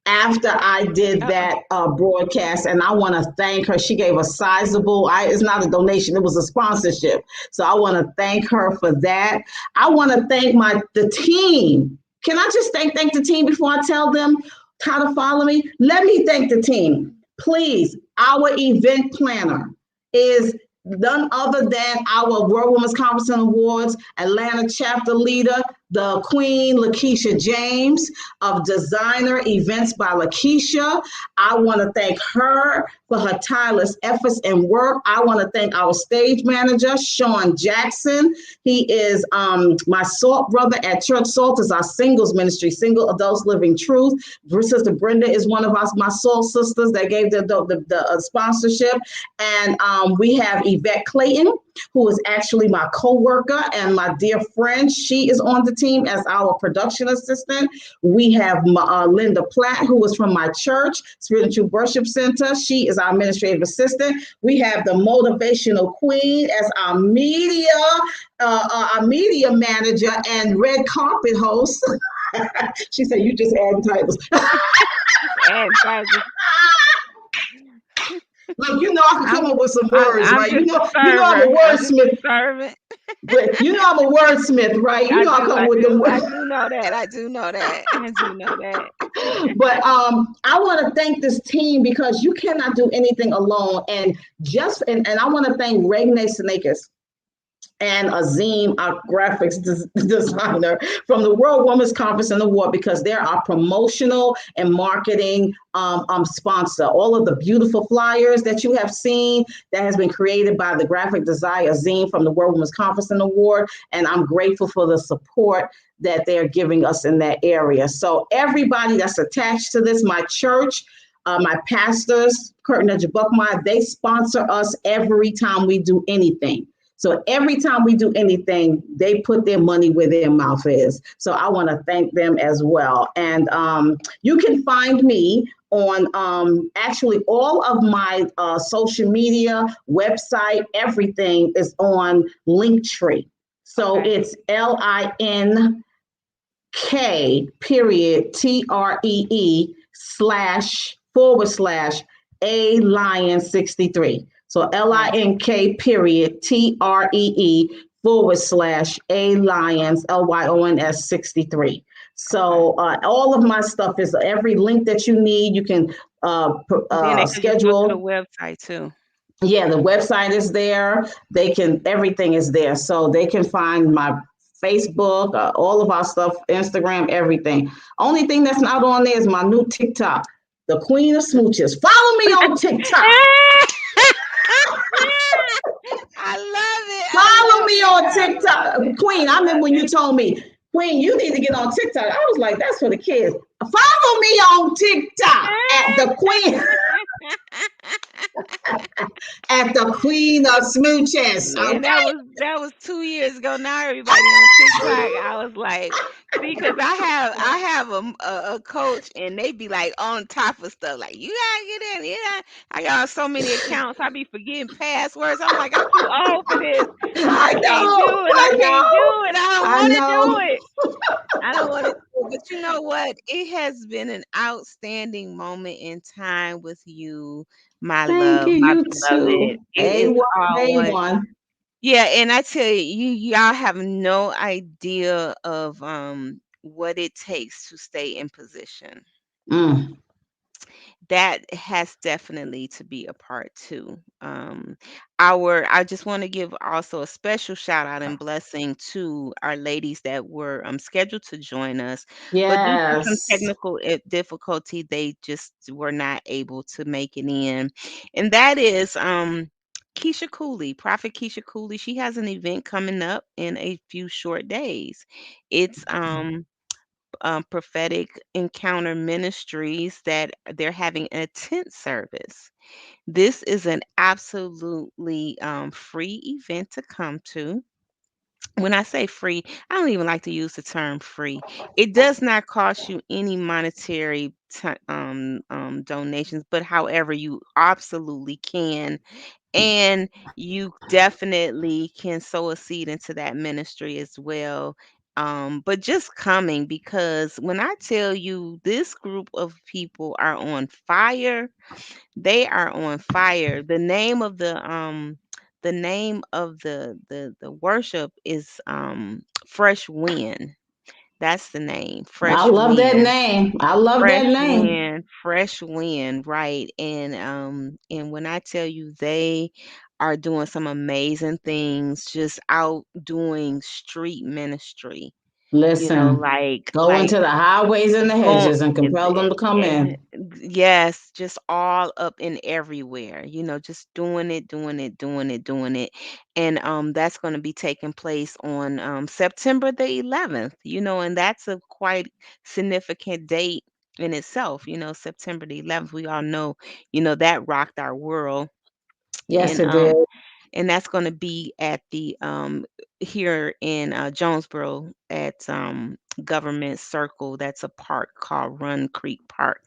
after I did Uh-uh. that broadcast, and I want to thank her. She gave a sizable. It's not a donation; it was a sponsorship. So I want to thank her for that. I want to thank the team. Can I just thank the team before I tell them how to follow me? Let me thank the team. Please, our event planner is none other than our World Women's Conference and Awards Atlanta chapter leader, the Queen Lakeisha James of Designer Events by Lakeisha. I want to thank her for her tireless efforts and work. I want to thank our stage manager, Sean Jackson. He is my SALT brother at Church. SALT is our singles ministry, Single Adults Living Truth. Sister Brenda is one of my SALT sisters that gave the sponsorship. And we have Yvette Clayton, who is actually my co-worker and my dear friend. She is on the team as our production assistant. We have Linda Platt, who is from my church, Spirit and Truth Worship Center. She is our administrative assistant. We have the motivational queen as our media manager and red carpet host. She said, "You just add titles." Advertising. Look, I can come I'm up with some I'm words, I'm right? just a I'm a server. I'm just a wordsmith. servant. But I'm a wordsmith, right? I come I with them. do. I do know that. I do know that. I do know that. But I want to thank this team because you cannot do anything alone. And I want to thank Regne Sinakis and Azim, our graphics designer from the World Women's Conference and Award, because they're our promotional and marketing sponsor. All of the beautiful flyers that you have seen that has been created by the graphic designer Azim from the World Women's Conference and Award, and I'm grateful for the support that they're giving us in that area. So everybody that's attached to this, my church, my pastors, Kurt and Buckmeyer, they sponsor us every time we do anything. So every time we do anything, they put their money where their mouth is. So I want to thank them as well. And you can find me on actually all of my social media, website, everything is on Linktree. So Okay. it's LINK period TREE / A Lion 63. So Okay. LINK period TREE / A Lions LYONS 63. Okay. So all of my stuff is every link that you need. You can Then they could just go to the schedule. website too. Yeah, the website is there. They can, everything is there. So they can find my Facebook, all of our stuff, Instagram, everything. Only thing that's not on there is my new TikTok, the Queen of Smooches. Follow me on TikTok. I love it. I Follow love me it. on I love TikTok. it. Queen, I I remember love when you it. told me, Queen, you need to get on TikTok. I was like, that's for the kids. Follow me on TikTok at the Queen, at the Queen of Smooches. Man, Okay? that was 2 years ago. Now everybody on TikTok. I was like, see, because I have a coach, and they be like on top of stuff. Like, you gotta get in. Yeah, I got so many accounts. I be forgetting passwords. I'm like, I'm too old for this. I I can't know, do it. I I can't know, do it. I don't I want to know. do it. I don't want to do it. But you know what? It has been an outstanding moment in time with you, my Thank love, you, my you beloved. too. It is A1, all one. A1. Yeah, and I tell you, y'all have no idea of what it takes to stay in position. Mm, That has definitely to be a part too. Our I just want to give also a special shout out and blessing to our ladies that were scheduled to join us, but due to some yes. technical difficulty, they just were not able to make it in. And that is Keisha Cooley, Prophet Keisha Cooley. She has an event coming up in a few short days. It's prophetic encounter ministries that they're having a tent service. This is an absolutely free event to come to. When I say free, I don't even like to use the term free. It does not cost you any monetary donations, but however, you absolutely can, and you definitely can sow a seed into that ministry as well. But just coming, because when I tell you this group of people are on fire, they are on fire. The name of the worship is Fresh Wind. That's the name. I Fresh love that Wind. name. I love that name. Fresh wind, right. And when I tell you they are doing some amazing things, just out doing street ministry, Listen, go like into the highways and the going hedges and compel them to come eh, in. yes, just all up and everywhere, just doing it, doing it, doing it, doing it. And that's going to be taking place on September the 11th, and that's a quite significant date in itself. September the 11th, we all know, that rocked our world. Yes, And it did. that's going to be at the here in Jonesboro at Government Circle. That's a park called Run Creek Park.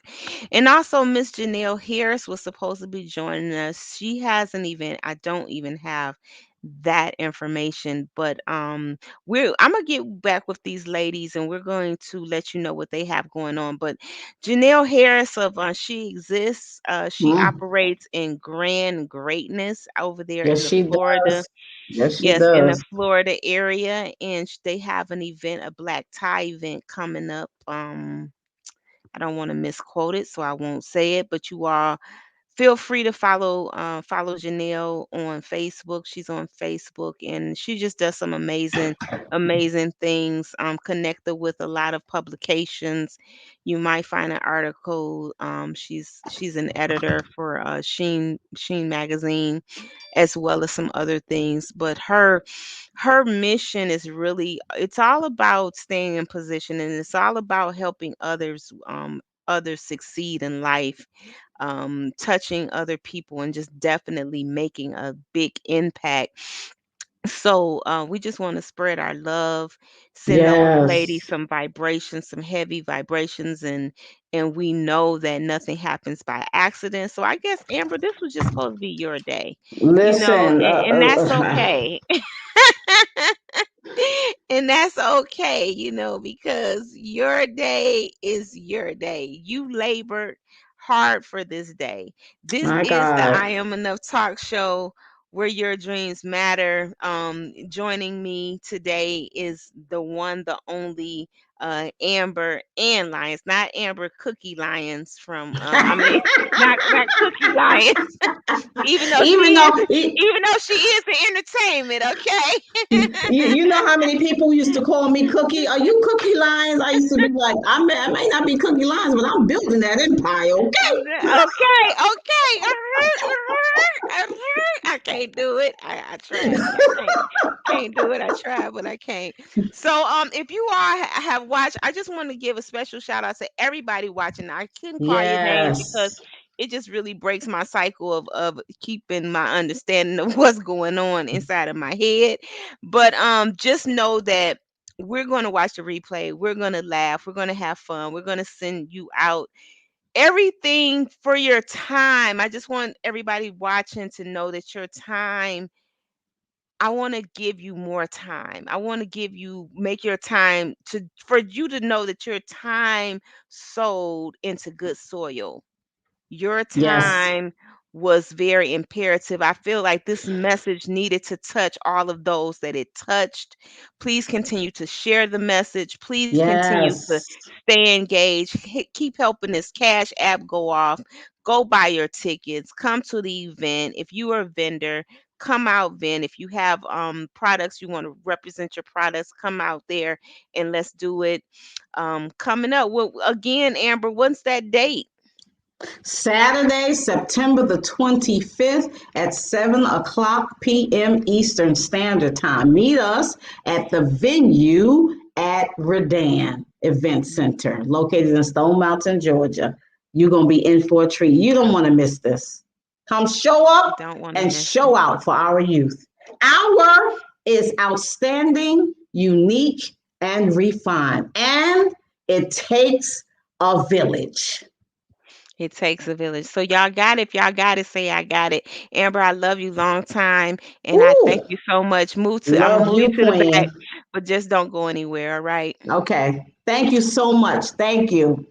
And also Miss Janelle Harris was supposed to be joining us. She has an event. I don't even have that information, but I'm gonna get back with these ladies, and we're going to let you know what they have going on. But Janelle Harris of She Exists, she Mm. operates in Grand Greatness over there Yes, in the she Florida, does. Yes, she yes, in the does. Florida area, and they have an event, a black tie event coming up. I don't want to misquote it, so I won't say it, but you all feel free to follow Janelle on Facebook. She's on Facebook, and she just does some amazing things. Connected with a lot of publications. You might find an article. She's an editor for Sheen magazine, as well as some other things. But her mission is really, it's all about staying in position, and it's all about helping others succeed in life, touching other people, and just definitely making a big impact. So we just want to spread our love, send those ladies Yes. some vibrations, some heavy vibrations, and we know that nothing happens by accident. So I guess, Amber, this was just supposed to be your day, Listen, and that's okay. And that's okay, because your day is your day. You labored hard for this day. This my is the God. I Am Enough talk show where your dreams matter. Joining me today is the one, the only Amber and Lions, not Amber Cookie Lions from not Cookie Lions. even though she Even is though even though she is the entertainment, okay? you know how many people used to call me Cookie? Are you Cookie Lines? I used to be like, I may not be Cookie Lines, but I'm building that empire, okay? Okay, okay. I can't do it. I tried, but I can't do it. I tried, but I can't. So if you all have watched, I just want to give a special shout out to everybody watching. I couldn't call your names because Yes. it just really breaks my cycle of keeping my understanding of what's going on inside of my head. But just know that we're going to watch the replay. We're going to laugh. We're going to have fun. We're going to send you out everything for your time. I just want everybody watching to know that your time, I want to give you more time. I want to make your time to for you to know that your time sowed into good soil. Your Yes. time was very imperative. I feel like this message needed to touch all of those that it touched. Please continue to share the message. Please continue to Yes. stay engaged. Keep helping this Cash App go off. Go buy your tickets. Come to the event. If you are a vendor, come out vend. If you have products, you want to represent your products, come out there and let's do it. Coming up, well, again, Amber, what's that date? Saturday, September the 25th at 7 o'clock p.m. Eastern Standard Time. Meet us at the venue at Redan Event Center, located in Stone Mountain, Georgia. You're going to be in for a treat. You don't want to miss this. Come show up Don't want to and miss it. show out for our youth. Our is outstanding, unique, and refined. And it takes a village. It takes a village. So y'all got it. If y'all got it, say I got it. Amber, I love you long time. And I thank Ooh. you so much. I'm gonna Love move you you, to the back, Queen. but just don't go anywhere, all right? Okay. Thank you so much. Thank you.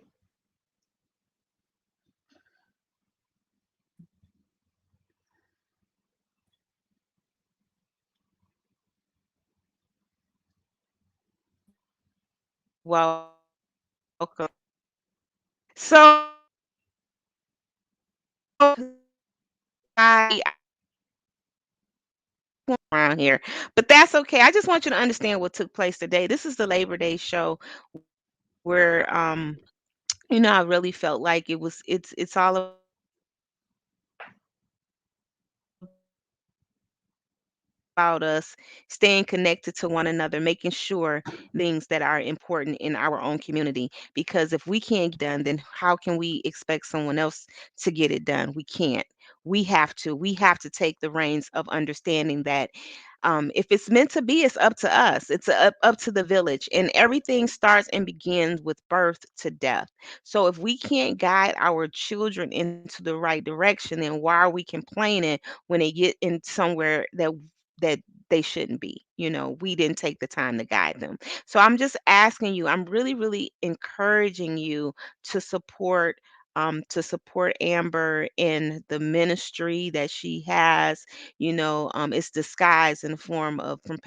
Welcome. So I around here. But that's okay. I just want you to understand what took place today. This is the Labor Day show where I really felt like it's all about us staying connected to one another, making sure things that are important in our own community. Because if we can't get done, then how can we expect someone else to get it done? We can't. We have to. We have to take the reins of understanding that if it's meant to be, it's up to us. It's up to the village. And everything starts and begins with birth to death. So if we can't guide our children into the right direction, then why are we complaining when they get in somewhere that they shouldn't be? We didn't take the time to guide them. So I'm just asking you, I'm really, really encouraging you to support Amber in the ministry that she has. It's disguised in the form of from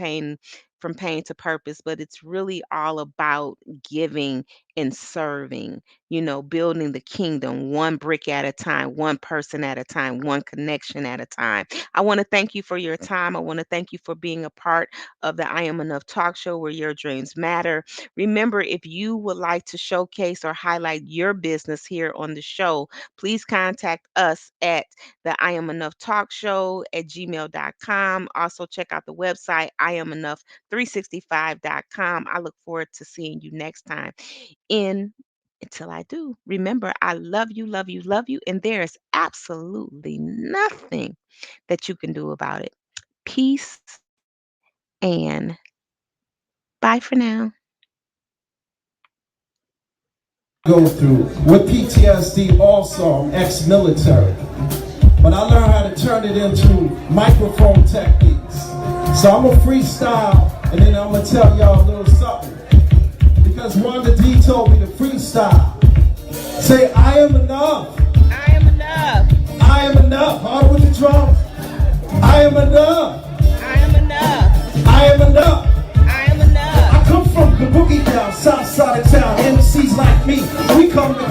pain to purpose, but it's really all about giving and serving, building the kingdom one brick at a time, one person at a time, one connection at a time. I want to thank you for your time. I want to thank you for being a part of the I Am Enough talk show where your dreams matter. Remember, if you would like to showcase or highlight your business here on the show, please contact us at the I Am Enough talk show at gmail.com. Also, check out the website, I Am Enough 365.com. I look forward to seeing you next time. In Until I do, remember, I love you, love you, love you, and there is absolutely nothing that you can do about it. Peace and bye for now. Go through with PTSD also, I'm ex-military. But I learned how to turn it into microphone techniques. So I'm going to freestyle and then I'm going to tell y'all a little something. Because Wanda D told me to freestyle. Say, I am enough. I am enough. I am enough. Hard with the drums. I am enough. I am enough. I am enough. I am enough. I come from the boogie down south side of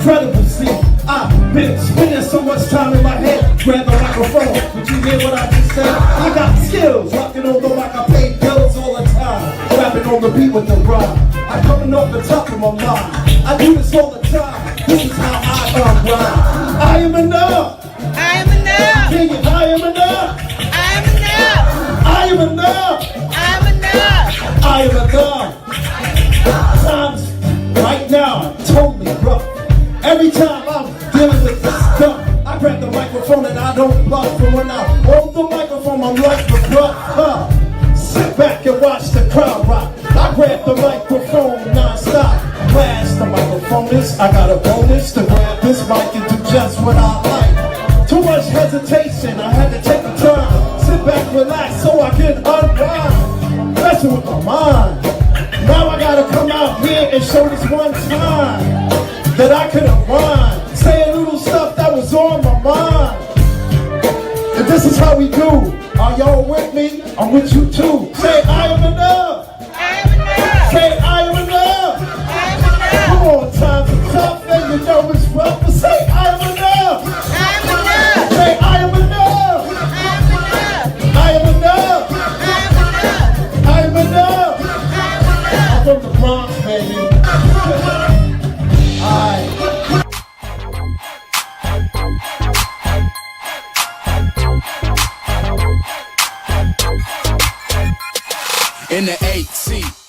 incredible. See, I've been spending so much time in my head. Grab the microphone. Did you hear what I just said? I got skills. Rocking on the mic, I pay bills all the time. Rapping on the beat with the rhyme. I'm coming off the top of my mind. I do this all the time. This is how I unwind. I am enough. I am enough. Sing it. I am enough. I am enough. I am enough. I am enough. I am enough. Times right now totally rough. Every time I'm dealing with this stuff, I grab the microphone and I don't bluff. And when I hold the microphone, I'm like the bluff. Sit back and watch the crowd rock. I grab the microphone non-stop. Blast the microphone is, I got a bonus to grab this mic and do just what I like. Too much hesitation, I had to take the time. Sit back, relax so I can unwind. Messing with my mind. Now I gotta come out here and show this one time that I could unwind. Say a little stuff that was on my mind. And this is how we do. Are y'all with me? I'm with you too. Say I am enough. I am enough. Say I am enough. I am enough. Come on, times are tough and you know it's rough. But say I am enough. I am enough. Say I am enough. I am enough. I am enough. I am enough. I'm from the Bronx, baby. Alright. In the 8 seat.